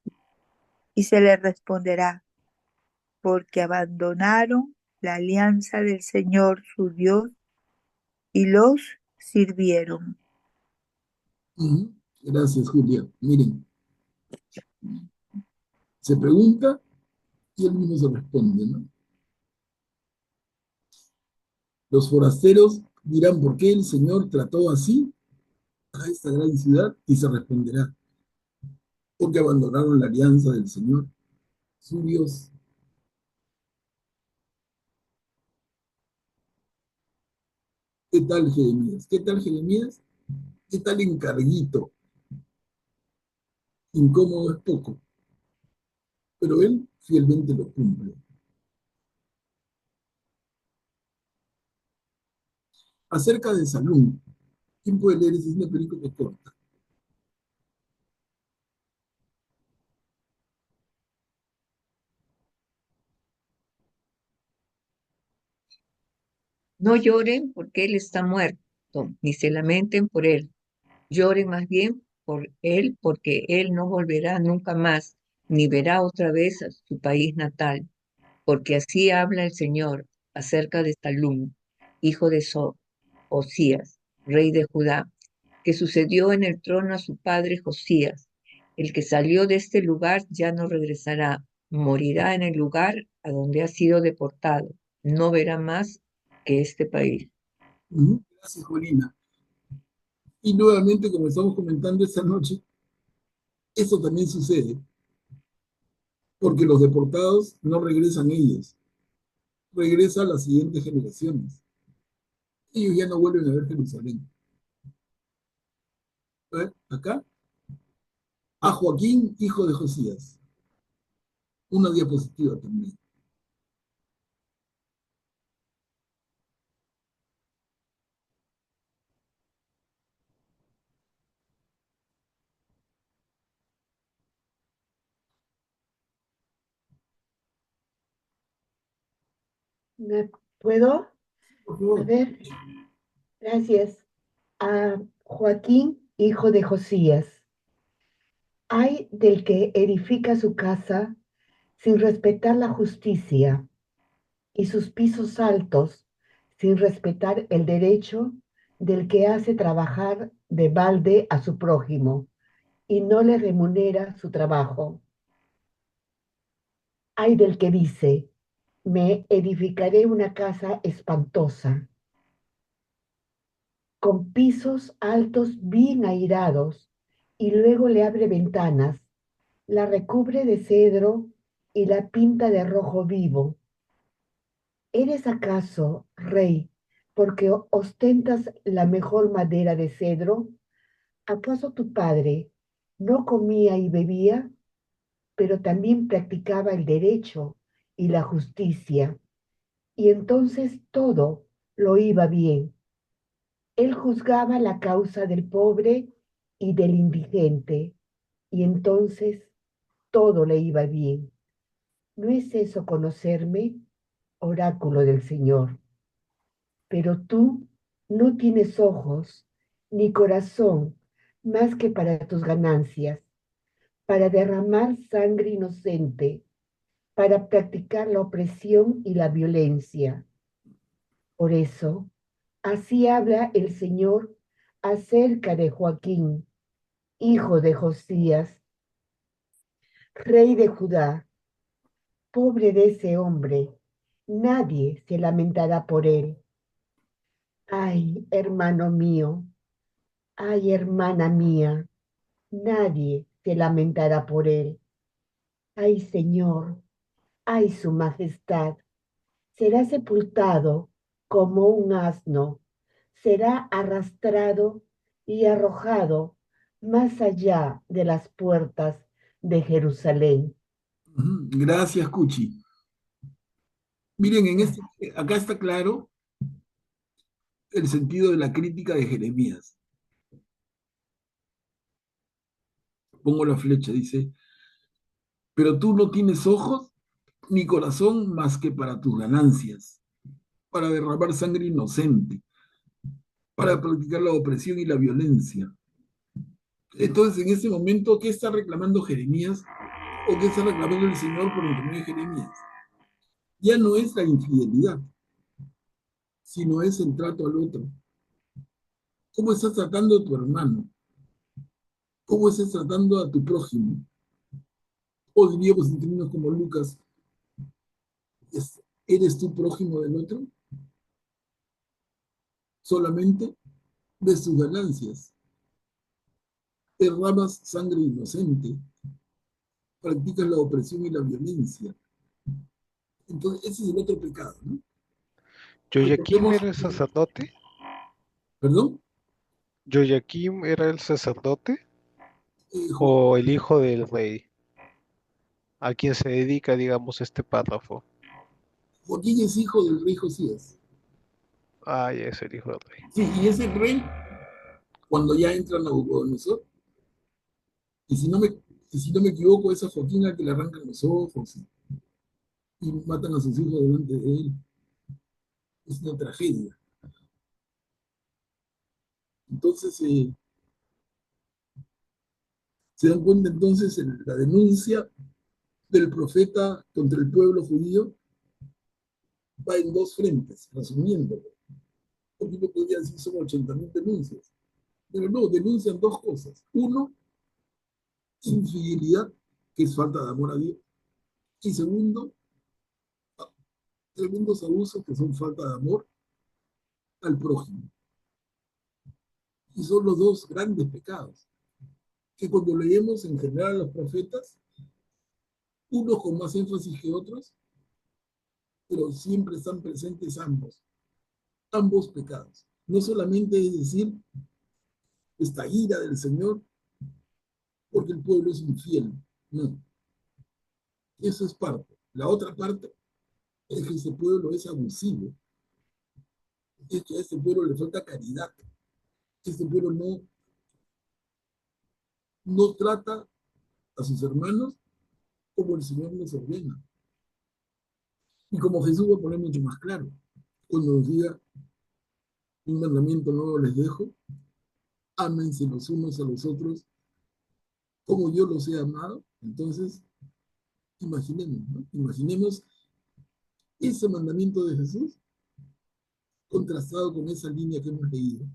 Y se les responderá, porque abandonaron la alianza del Señor su Dios y los sirvieron. Gracias, Julia. Miren, se pregunta y él mismo se responde, ¿no? Los forasteros dirán, ¿por qué el Señor trató así a esta gran ciudad? Y se responderá, porque abandonaron la alianza del Señor, su Dios. ¿Qué tal Jeremías? ¿Qué tal Jeremías? ¿Qué tal encarguito? Incómodo es poco, pero él fielmente lo cumple. Acerca de Salum, ¿quién puede leer? Esa es una película corta. No lloren porque él está muerto, ni se lamenten por él. Lloren más bien por él porque él no volverá nunca más, ni verá otra vez a su país natal. Porque así habla el Señor acerca de Salum, hijo de Osías, rey de Judá, que sucedió en el trono a su padre Josías. El que salió de este lugar ya no regresará, morirá en el lugar a donde ha sido deportado, no verá más que este país. Gracias, Jolina. Y nuevamente, como estamos comentando esta noche, eso también sucede, porque los deportados no regresan ellos, regresan las siguientes generaciones. Ellos ya no vuelven a ver Jerusalén. A ver, acá, a Joaquín, hijo de Josías. Una diapositiva también. ¿Puedo? Por A favor. ver, gracias. A Joaquín, hijo de Josías. Ay del que edifica su casa sin respetar la justicia y sus pisos altos sin respetar el derecho del que hace trabajar de balde a su prójimo y no le remunera su trabajo. Ay del que dice, me edificaré una casa espantosa, con pisos altos bien airados, y luego le abre ventanas, la recubre de cedro y la pinta de rojo vivo. ¿Eres acaso rey porque ostentas la mejor madera de cedro? ¿Acaso tu padre no comía y bebía, pero también practicaba el derecho y la justicia? Y entonces todo lo iba bien. Él juzgaba la causa del pobre y del indigente, y entonces todo le iba bien. ¿No es eso conocerme, oráculo del Señor? Pero tú no tienes ojos ni corazón más que para tus ganancias, para derramar sangre inocente, para practicar la opresión y la violencia. Por eso, así habla el Señor acerca de Joaquín, hijo de Josías, rey de Judá. Pobre de ese hombre, nadie se lamentará por él. Ay, hermano mío, ay, hermana mía, nadie se lamentará por él. Ay, Señor, ay, su majestad, será sepultado como un asno, será arrastrado y arrojado más allá de las puertas de Jerusalén. Gracias, Cuchi. Miren, acá está claro el sentido de la crítica de Jeremías. Pongo la flecha, dice, pero tú no tienes ojos ni corazón más que para tus ganancias, para derramar sangre inocente, para practicar la opresión y la violencia. Entonces, en ese momento, ¿qué está reclamando Jeremías? ¿O qué está reclamando el Señor por intermedio de Jeremías? Ya no es la infidelidad, sino es el trato al otro. ¿Cómo estás tratando a tu hermano? ¿Cómo estás tratando a tu prójimo? O diríamos en términos como Lucas, ¿eres tú prójimo del otro? Solamente ves tus ganancias, derramas sangre inocente, practicas la opresión y la violencia. Entonces, ese es el otro pecado, ¿no? ¿Joaquim Recordemos, era el sacerdote? perdón, ¿Joaquim era el sacerdote Jo- o el hijo del rey? ¿A quien se dedica, digamos, este párrafo? Joaquín es hijo del rey Josías. Ah, ya es el hijo del rey. Sí, y ese rey, cuando ya entra Nabucodonosor, y si no me equivoco, es a Joaquín al que le arrancan los ojos y matan a sus hijos delante de él. Es una tragedia. Entonces, se dan cuenta entonces en la denuncia del profeta contra el pueblo judío va en dos frentes, resumiendo, porque uno podría decir son 80.000 denuncias, pero no, denuncian dos cosas. Uno, infidelidad, que es falta de amor a Dios, y segundo, tremendos abusos que son falta de amor al prójimo. Y son los dos grandes pecados, que cuando leemos en general a los profetas, unos con más énfasis que otros, pero siempre están presentes ambos pecados. No solamente es decir, esta ira del Señor porque el pueblo es infiel, no, eso es parte. La otra parte es que ese pueblo es abusivo, es que a este pueblo le falta caridad, que este pueblo no trata a sus hermanos como el Señor nos ordena. Y como Jesús va a poner mucho más claro, cuando nos diga, un mandamiento nuevo les dejo, ámense los unos a los otros como yo los he amado. Entonces, imaginemos, ¿no? Imaginemos ese mandamiento de Jesús contrastado con esa línea que hemos leído.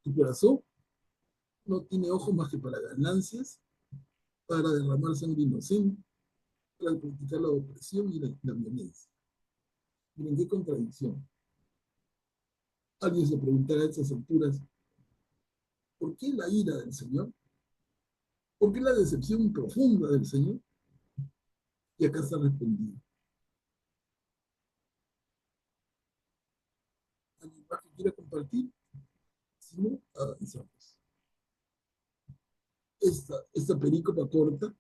Tu corazón no tiene ojos más que para ganancias, para derramar sangre inocente, para practicar la opresión y la violencia. Miren qué contradicción. Alguien se preguntará a estas alturas, ¿por qué la ira del Señor? ¿Por qué la decepción profunda del Señor? Y acá está respondido. ¿Alguien más que quiera compartir? Si no, avanzamos. Esta perícopa corta,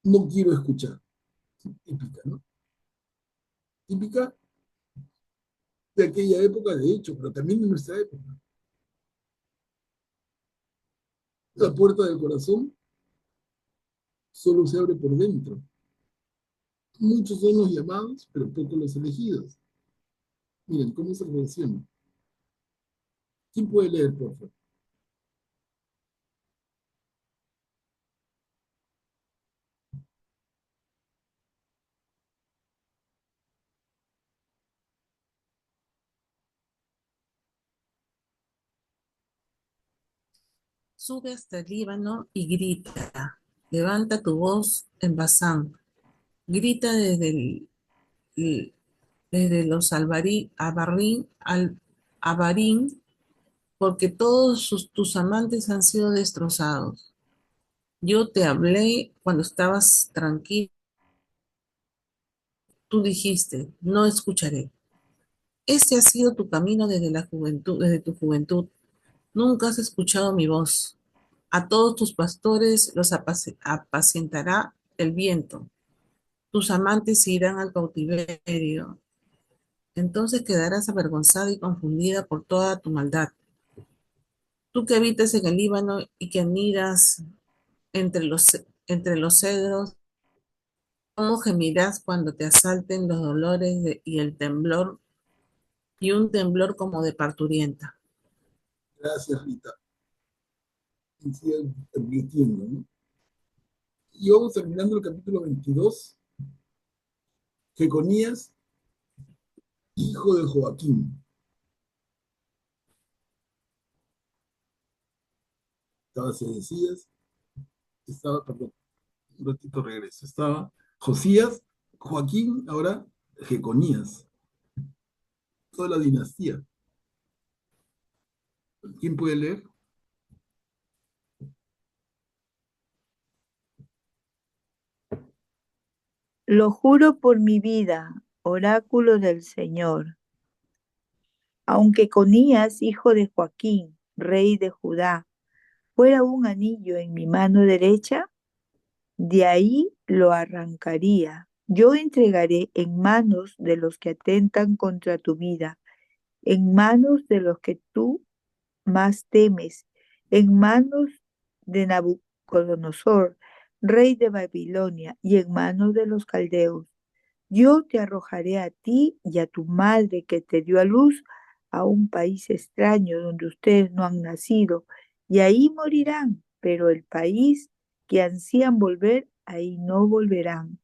no quiero escuchar. Típica, ¿no? Típica de aquella época, de hecho, pero también de nuestra época. La puerta del corazón solo se abre por dentro. Muchos son los llamados, pero pocos los elegidos. Miren, ¿cómo se relaciona? ¿Quién puede leer, por favor? Sube hasta el Líbano y grita. Levanta tu voz en Basán. Grita desde los Abarín, porque todos tus amantes han sido destrozados. Yo te hablé cuando estabas tranquilo. Tú dijiste, no escucharé. Este ha sido tu camino desde la juventud, desde tu juventud. Nunca has escuchado mi voz. A todos tus pastores los apacientará el viento. Tus amantes se irán al cautiverio. Entonces quedarás avergonzada y confundida por toda tu maldad. Tú que habitas en el Líbano y que anidas entre los cedros, ¿cómo gemirás cuando te asalten los dolores y el temblor y un temblor como de parturienta? Gracias, Rita. Y sigue advirtiendo, ¿no? Y vamos terminando el capítulo 22. Jeconías, hijo de Joaquín. Estaba Sedecías, perdón, un ratito regreso. Estaba Josías, Joaquín, ahora Jeconías. Toda la dinastía. ¿Quién puede leer? Lo juro por mi vida, oráculo del Señor. Aunque Conías, hijo de Joaquín, rey de Judá, fuera un anillo en mi mano derecha, de ahí lo arrancaría. Yo entregaré en manos de los que atentan contra tu vida, en manos de los que tú más temes, en manos de Nabucodonosor, rey de Babilonia, y en manos de los caldeos. Yo te arrojaré a ti y a tu madre que te dio a luz a un país extraño donde ustedes no han nacido, y ahí morirán, pero el país que ansían volver, ahí no volverán.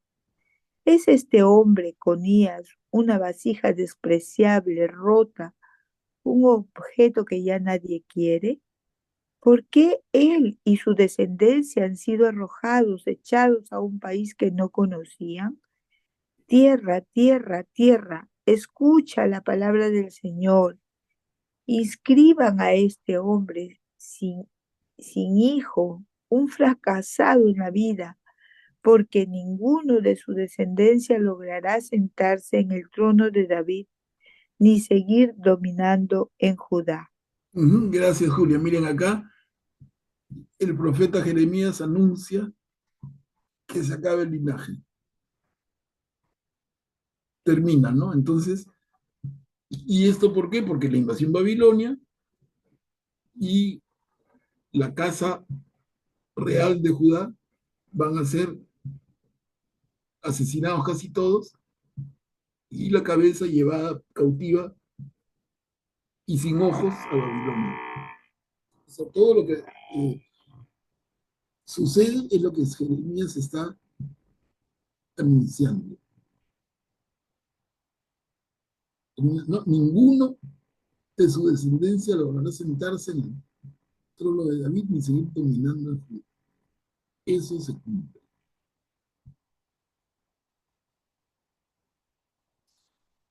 ¿Es este hombre, Conías, una vasija despreciable, rota, un objeto que ya nadie quiere? ¿Por qué él y su descendencia han sido arrojados, echados a un país que no conocían? Tierra, tierra, tierra, escucha la palabra del Señor. Inscriban a este hombre sin hijo, un fracasado en la vida, porque ninguno de su descendencia logrará sentarse en el trono de David, ni seguir dominando en Judá. Gracias, Julia. Miren acá, el profeta Jeremías anuncia que se acaba el linaje. Termina, ¿no? Entonces, ¿y esto por qué? Porque la invasión babilonia y la casa real de Judá van a ser asesinados casi todos y la cabeza llevada cautiva y sin ojos a Babilonia. O sea, todo lo que sucede es lo que Jeremías está anunciando. No, ninguno de su descendencia logrará sentarse en el trono de David ni seguir dominando el Judá. Eso se cumple.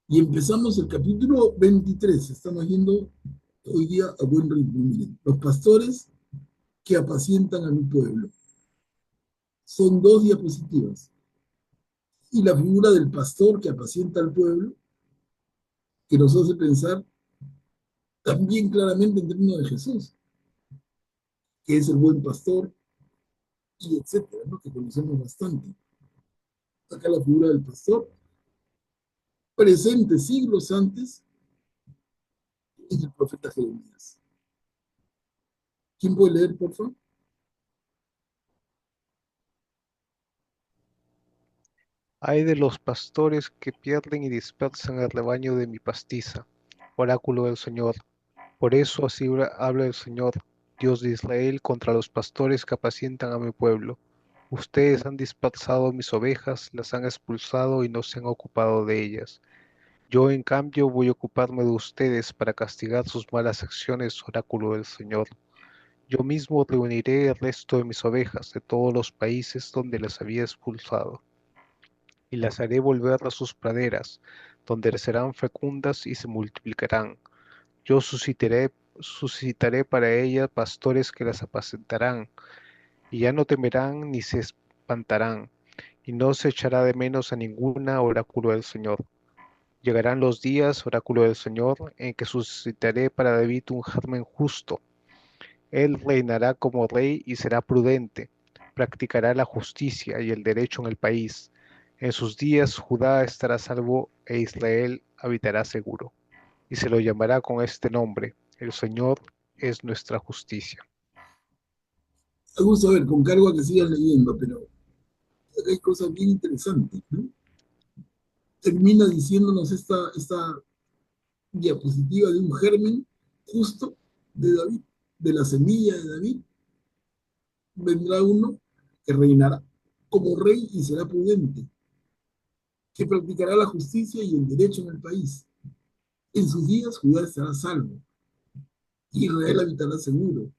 Y empezamos el capítulo 23. Estamos yendo hoy día a buen ritmo. Miren, los pastores que apacientan a mi pueblo. Son 2 diapositivas. Y la figura del pastor que apacienta al pueblo, que nos hace pensar también claramente en términos de Jesús, que es el buen pastor, y etcétera, ¿no? Que conocemos bastante. Acá la figura del pastor, presente siglos antes, es el profeta Jeremías. ¿Quién puede leer, por favor? Ay de los pastores que pierden y dispersan el rebaño de mi pastiza, oráculo del Señor. Por eso así habla el Señor, Dios de Israel, contra los pastores que apacientan a mi pueblo. Ustedes han dispersado mis ovejas, las han expulsado y no se han ocupado de ellas. Yo, en cambio, voy a ocuparme de ustedes para castigar sus malas acciones, oráculo del Señor. Yo mismo reuniré el resto de mis ovejas de todos los países donde las había expulsado, y las haré volver a sus praderas, donde serán fecundas y se multiplicarán. Yo suscitaré para ellas pastores que las apacentarán, y ya no temerán ni se espantarán, y no se echará de menos a ninguna, oráculo del Señor. Llegarán los días, oráculo del Señor, en que suscitaré para David un germen justo. Él reinará como rey y será prudente, practicará la justicia y el derecho en el país. En sus días Judá estará salvo e Israel habitará seguro, y se lo llamará con este nombre: el Señor es nuestra justicia. Me gusta ver, con cargo a que sigas leyendo, pero acá hay cosas bien interesantes, ¿no? Termina diciéndonos esta diapositiva de un germen justo de David, de la semilla de David. Vendrá uno que reinará como rey y será prudente, que practicará la justicia y el derecho en el país. En sus días Judá estará salvo, y Israel habitará seguro.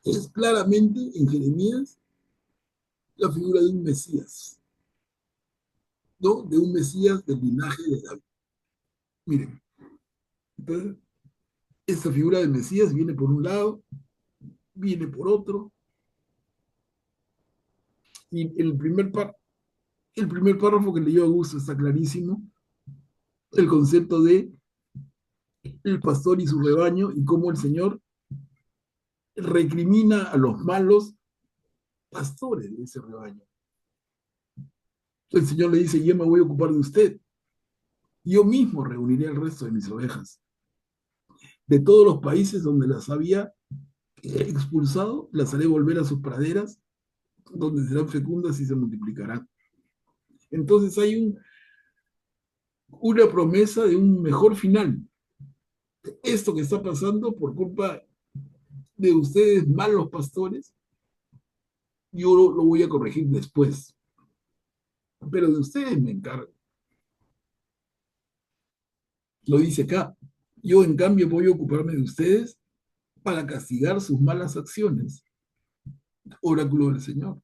Es claramente en Jeremías la figura de un Mesías, ¿no? De un Mesías del linaje de David. Miren, entonces, esta figura de Mesías viene por un lado, viene por otro, y el primer párrafo que leyó Augusto está clarísimo, el concepto de el pastor y su rebaño y cómo el Señor recrimina a los malos pastores de ese rebaño. El Señor le dice: yo me voy a ocupar de usted, yo mismo reuniré el resto de mis ovejas. De todos los países donde las había expulsado, las haré volver a sus praderas, donde serán fecundas y se multiplicarán. Entonces hay una promesa de un mejor final. Esto que está pasando por culpa de ustedes, malos pastores, yo lo voy a corregir después. Pero de ustedes me encargo. Lo dice acá. Yo, en cambio, voy a ocuparme de ustedes para castigar sus malas acciones. Oráculo del Señor.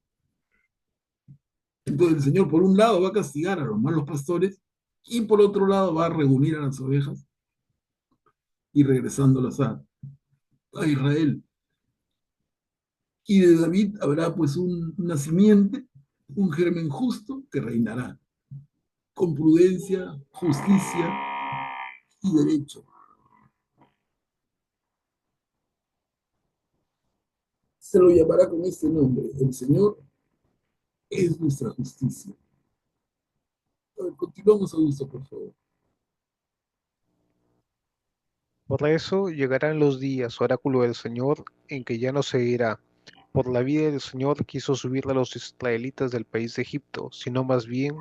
Entonces el Señor, por un lado, va a castigar a los malos pastores y por otro lado va a reunir a las ovejas y regresándolas a Israel. Y de David habrá pues una simiente, un germen justo que reinará con prudencia, justicia y derecho. Se lo llamará con este nombre: el Señor es nuestra justicia. A ver, continuamos, Augusto, por favor. Por eso llegarán los días, oráculo del Señor, en que ya no se dirá: por la vida del Señor quiso subir a los israelitas del país de Egipto, sino más bien,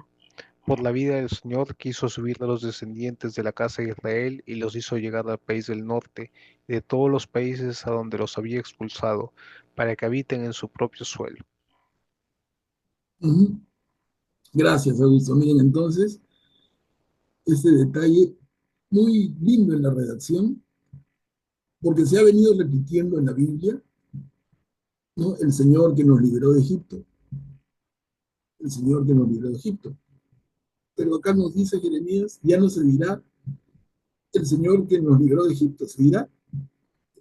por la vida del Señor quiso subir a los descendientes de la casa de Israel y los hizo llegar al país del norte y de todos los países a donde los había expulsado, para que habiten en su propio suelo. Gracias, Augusto. Miren, entonces, este detalle muy lindo en la redacción, porque se ha venido repitiendo en la Biblia, ¿no? El Señor que nos liberó de Egipto, el Señor que nos liberó de Egipto. Pero acá nos dice Jeremías: ya no se dirá el Señor que nos liberó de Egipto, se dirá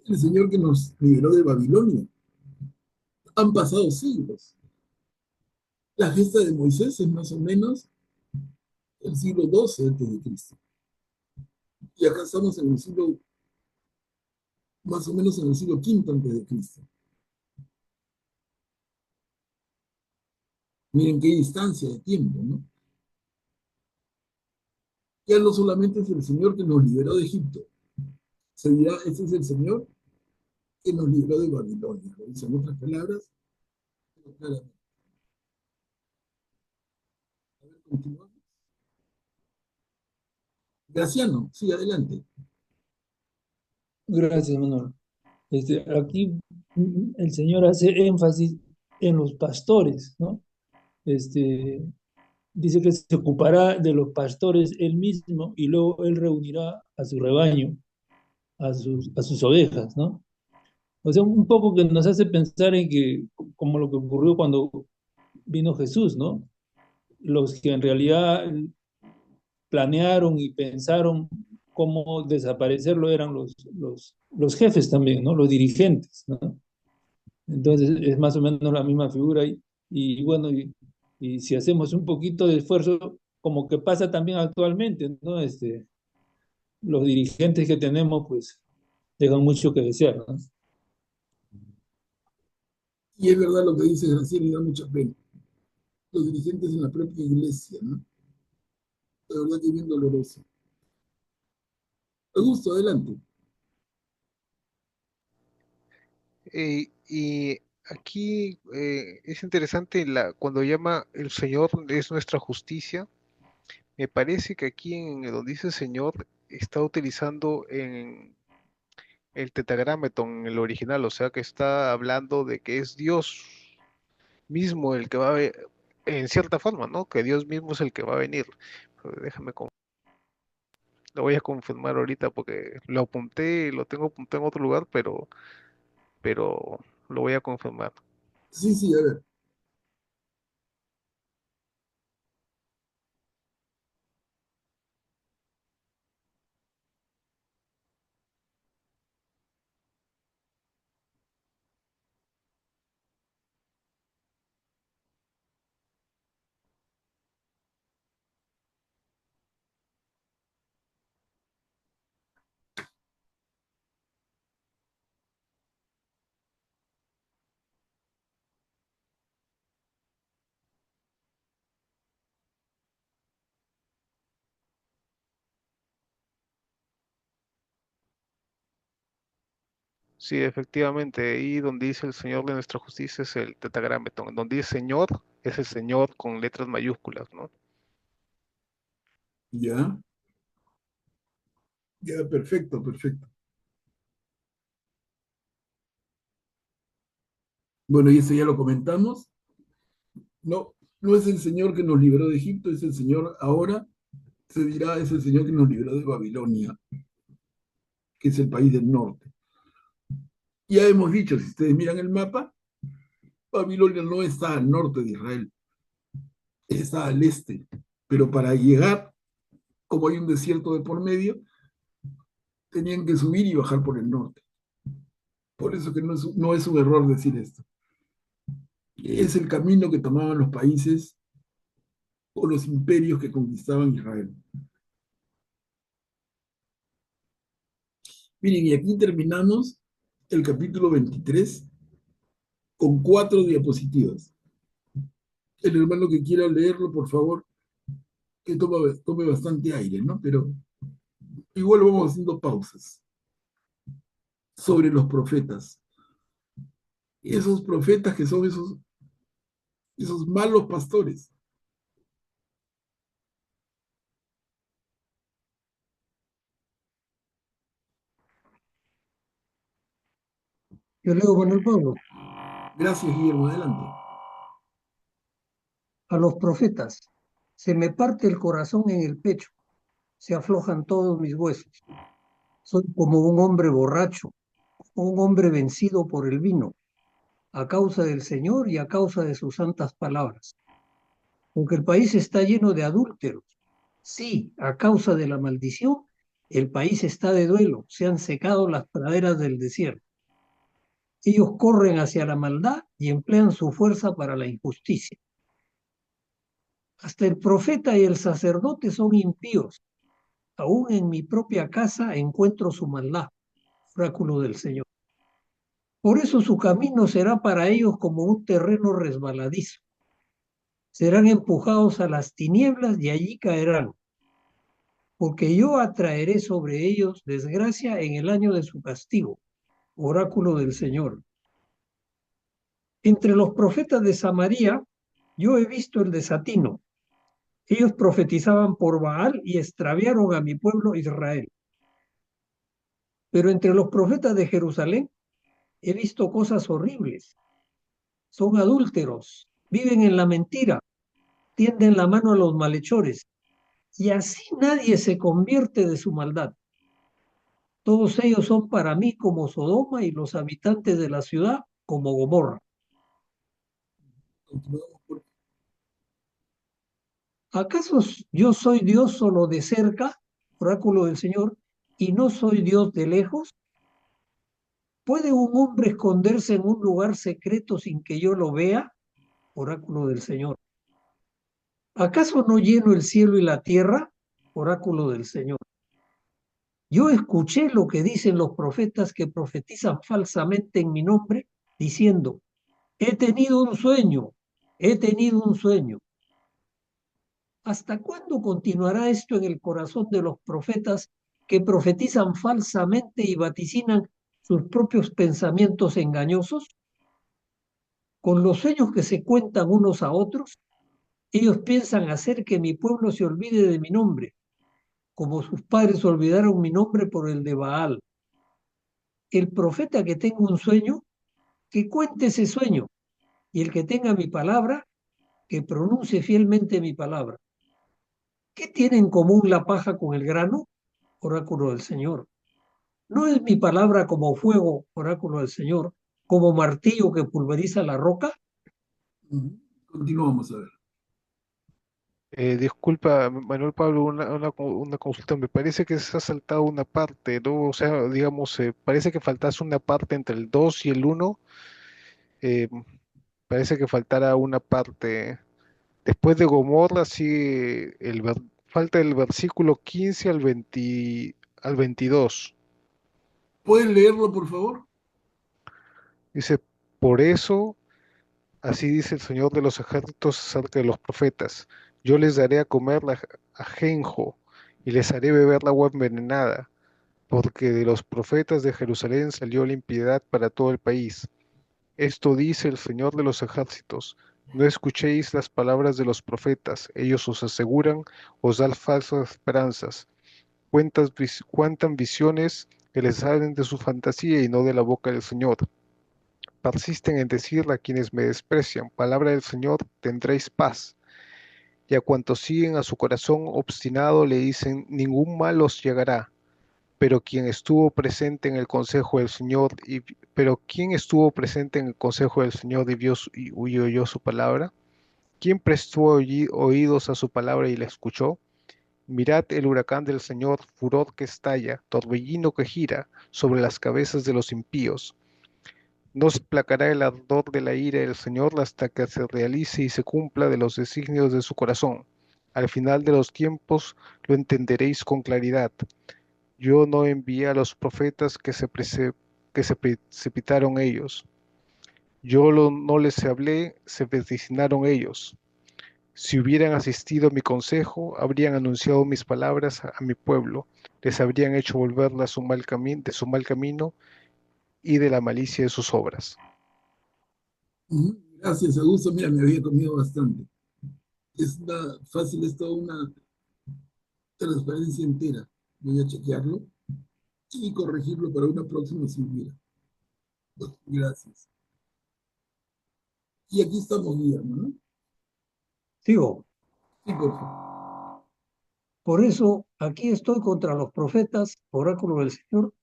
el Señor que nos liberó de Babilonia. Han pasado siglos. La gesta de Moisés es más o menos el siglo XII antes de Cristo. Y acá estamos en el siglo, más o menos en el siglo V antes de Cristo. Miren qué distancia de tiempo, ¿no? Ya no solamente es el Señor que nos liberó de Egipto, se dirá: este es el Señor que nos libró de Babilonia. Lo dicen otras palabras, pero claramente. A ver, continuamos. Graciano, sí, adelante. Gracias, Manuel. Aquí el Señor hace énfasis en los pastores, ¿no? Dice que se ocupará de los pastores él mismo y luego él reunirá a su rebaño, a sus ovejas, ¿no? O sea, un poco que nos hace pensar en que, como lo que ocurrió cuando vino Jesús, ¿no? Los que en realidad planearon y pensaron cómo desaparecerlo eran los jefes también, ¿no? Los dirigentes, ¿no? Entonces es más o menos la misma figura y bueno, y si hacemos un poquito de esfuerzo, como que pasa también actualmente, ¿no? Los dirigentes que tenemos, pues, dejan mucho que desear, ¿no? Y es verdad lo que dice Graciano y da mucha pena. los dirigentes en la propia iglesia, ¿no? La verdad que es bien doloroso. Augusto, adelante. Y aquí es interesante cuando llama el Señor es nuestra justicia. Me parece que aquí en donde dice Señor está utilizando en el tetragrametón, en el original, o sea que está hablando de que es Dios mismo el que va a en cierta forma, ¿no? Que Dios mismo es el que va a venir. Pero déjame, lo voy a confirmar ahorita porque lo apunté, lo tengo apuntado en otro lugar, pero lo voy a confirmar. Sí, sí, a ver. Sí, efectivamente, ahí donde dice el Señor de nuestra justicia es el tetragrametón. Donde dice Señor es el Señor con letras mayúsculas, ¿no? Ya, ya, perfecto, perfecto. Bueno, y eso ya lo comentamos. No, no es el Señor que nos libró de Egipto, es el Señor ahora, se dirá, es el Señor que nos libró de Babilonia, que es el país del norte. Ya hemos dicho, si ustedes miran el mapa, Babilonia no está al norte de Israel, está al este. Pero para llegar, como hay un desierto de por medio, tenían que subir y bajar por el norte. Por eso que no es un error decir esto. Es el camino que tomaban los países o los imperios que conquistaban Israel. Miren, y aquí terminamos el capítulo 23 con 4 diapositivas. El hermano que quiera leerlo, por favor, que tome bastante aire, ¿no? Pero igual vamos haciendo pausas sobre los profetas. Esos profetas que son esos malos pastores. Yo leo Manuel Pablo. Gracias, Guillermo, adelante. A los profetas, se me parte el corazón en el pecho, se aflojan todos mis huesos. Soy como un hombre borracho, un hombre vencido por el vino, a causa del Señor y a causa de sus santas palabras. Aunque el país está lleno de adúlteros, sí, a causa de la maldición, el país está de duelo, se han secado las praderas del desierto. Ellos corren hacia la maldad y emplean su fuerza para la injusticia. Hasta el profeta y el sacerdote son impíos. Aún en mi propia casa encuentro su maldad, oráculo del Señor. Por eso su camino será para ellos como un terreno resbaladizo. Serán empujados a las tinieblas y allí caerán, porque yo atraeré sobre ellos desgracia en el año de su castigo, oráculo del Señor. Entre los profetas de Samaria, yo he visto el desatino. Ellos profetizaban por Baal y extraviaron a mi pueblo Israel. Pero entre los profetas de Jerusalén he visto cosas horribles. Son adúlteros, viven en la mentira, tienden la mano a los malhechores, y así nadie se convierte de su maldad. Todos ellos son para mí como Sodoma y los habitantes de la ciudad como Gomorra. ¿Acaso yo soy Dios solo de cerca, oráculo del Señor, y no soy Dios de lejos? ¿Puede un hombre esconderse en un lugar secreto sin que yo lo vea? Oráculo del Señor. ¿Acaso no lleno el cielo y la tierra? Oráculo del Señor. Yo escuché lo que dicen los profetas que profetizan falsamente en mi nombre, diciendo, he tenido un sueño, he tenido un sueño. ¿Hasta cuándo continuará esto en el corazón de los profetas que profetizan falsamente y vaticinan sus propios pensamientos engañosos? Con los sueños que se cuentan unos a otros, ellos piensan hacer que mi pueblo se olvide de mi nombre, como sus padres olvidaron mi nombre por el de Baal. El profeta que tenga un sueño, que cuente ese sueño, y el que tenga mi palabra, que pronuncie fielmente mi palabra. ¿Qué tiene en común la paja con el grano? Oráculo del Señor. ¿No es mi palabra como fuego, oráculo del Señor, como martillo que pulveriza la roca? Continuamos a ver. Disculpa, Manuel Pablo, una consulta. Me parece que se ha saltado una parte, ¿no? O sea, digamos, parece que faltase una parte entre el 2 y el 1. eh, Parece que faltara una parte. Después de Gomorra, sigue falta el versículo 15 al 22. ¿Pueden leerlo, por favor? Dice, por eso, así dice el Señor de los ejércitos acerca de los profetas. Yo les daré a comer ajenjo y les haré beber la agua envenenada, porque de los profetas de Jerusalén salió la impiedad para todo el país. Esto dice el Señor de los ejércitos. No escuchéis las palabras de los profetas, ellos os aseguran, os dan falsas esperanzas, cuentan visiones que les salen de su fantasía y no de la boca del Señor. Persisten en decir a quienes me desprecian, palabra del Señor, tendréis paz. Y a cuantos siguen a su corazón obstinado le dicen, ningún mal os llegará. Pero quien estuvo presente en el consejo del Señor pero quién estuvo presente en el consejo del Señor y oyó su palabra, quién prestó oídos a su palabra y la escuchó. Mirad el huracán del Señor, furor que estalla, torbellino que gira sobre las cabezas de los impíos. No se placará el ardor de la ira del Señor hasta que se realice y se cumpla de los designios de su corazón. Al final de los tiempos lo entenderéis con claridad. Yo no envié a los profetas que se precipitaron ellos. No les hablé, se vaticinaron ellos. Si hubieran asistido a mi consejo, habrían anunciado mis palabras a mi pueblo, les habrían hecho volver de su mal camino y de la malicia de sus obras. Gracias, Augusto. Mira, me había comido bastante. Fácil, es toda una transparencia entera. Voy a chequearlo y corregirlo para una próxima si hubiera. Bueno, gracias. Y aquí estamos, Guillermo, ¿no? Sigo. Sí, por favor. Por eso aquí estoy contra los profetas, oráculo del Señor,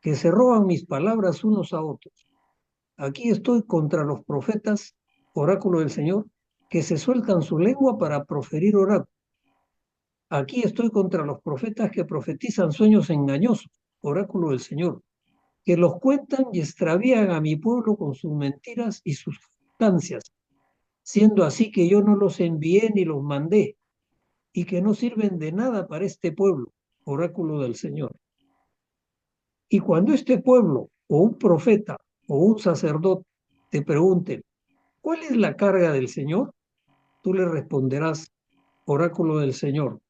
que se roban mis palabras unos a otros. Aquí estoy contra los profetas, oráculo del Señor, que se sueltan su lengua para proferir oráculos. Aquí estoy contra los profetas que profetizan sueños engañosos, oráculo del Señor, que los cuentan y extravían a mi pueblo con sus mentiras y sus jactancias, siendo así que yo no los envié ni los mandé, y que no sirven de nada para este pueblo, oráculo del Señor. Y cuando este pueblo, o un profeta, o un sacerdote, te pregunten, ¿cuál es la carga del Señor? Tú le responderás, oráculo del Señor.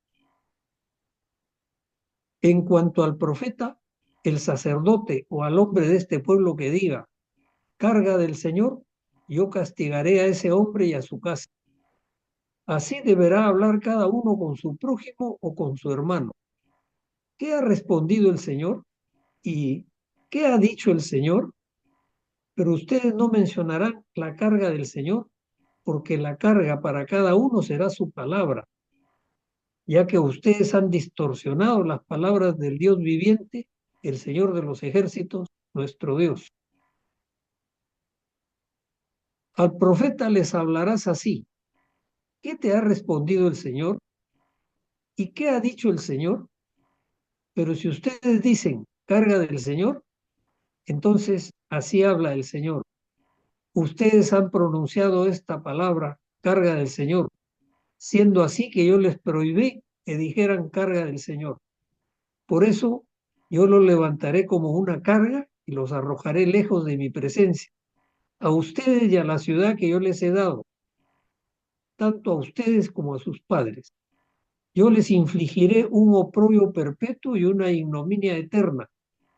En cuanto al profeta, el sacerdote o al hombre de este pueblo que diga, carga del Señor, yo castigaré a ese hombre y a su casa. Así deberá hablar cada uno con su prójimo o con su hermano. ¿Qué ha respondido el Señor? ¿Y qué ha dicho el Señor? Pero ustedes no mencionarán la carga del Señor, porque la carga para cada uno será su palabra, ya que ustedes han distorsionado las palabras del Dios viviente, el Señor de los ejércitos, nuestro Dios. Al profeta les hablarás así. ¿Qué te ha respondido el Señor? ¿Y qué ha dicho el Señor? Pero si ustedes dicen carga del Señor, entonces así habla el Señor. Ustedes han pronunciado esta palabra, carga del Señor, siendo así que yo les prohibí que dijeran carga del Señor. Por eso yo los levantaré como una carga y los arrojaré lejos de mi presencia, a ustedes y a la ciudad que yo les he dado, tanto a ustedes como a sus padres. Yo les infligiré un oprobio perpetuo y una ignominia eterna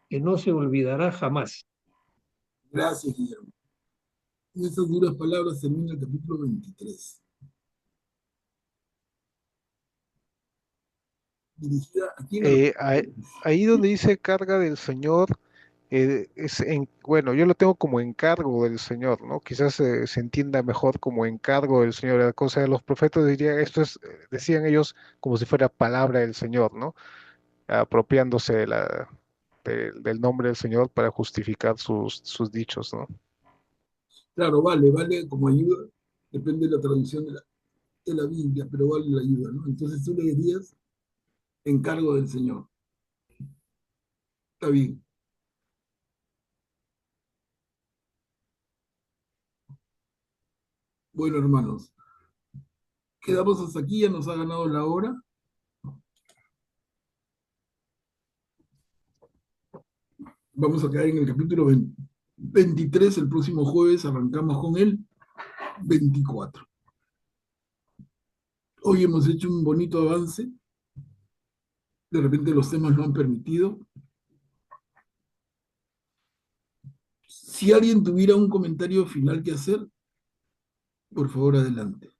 que no se olvidará jamás. Gracias, Guillermo. En esas duras palabras termina el capítulo 23. Dirigida a quién, hermano. Ahí donde dice carga del Señor, bueno, yo lo tengo como encargo del Señor, ¿no? Quizás se entienda mejor como encargo del Señor. La cosa de los profetas diría, decían ellos como si fuera palabra del Señor, ¿no? Apropiándose del nombre del Señor para justificar sus dichos, ¿no? Claro, vale como ayuda, depende de la traducción de la Biblia, pero vale la ayuda, ¿no? Entonces tú le dirías encargo del Señor. Está bien. Bueno, hermanos, quedamos hasta aquí, ya nos ha ganado la hora. Vamos a quedar en el capítulo 23, el próximo jueves arrancamos con el 24. Hoy hemos hecho un bonito avance, de repente los temas lo han permitido. Si alguien tuviera un comentario final que hacer, por favor, adelante.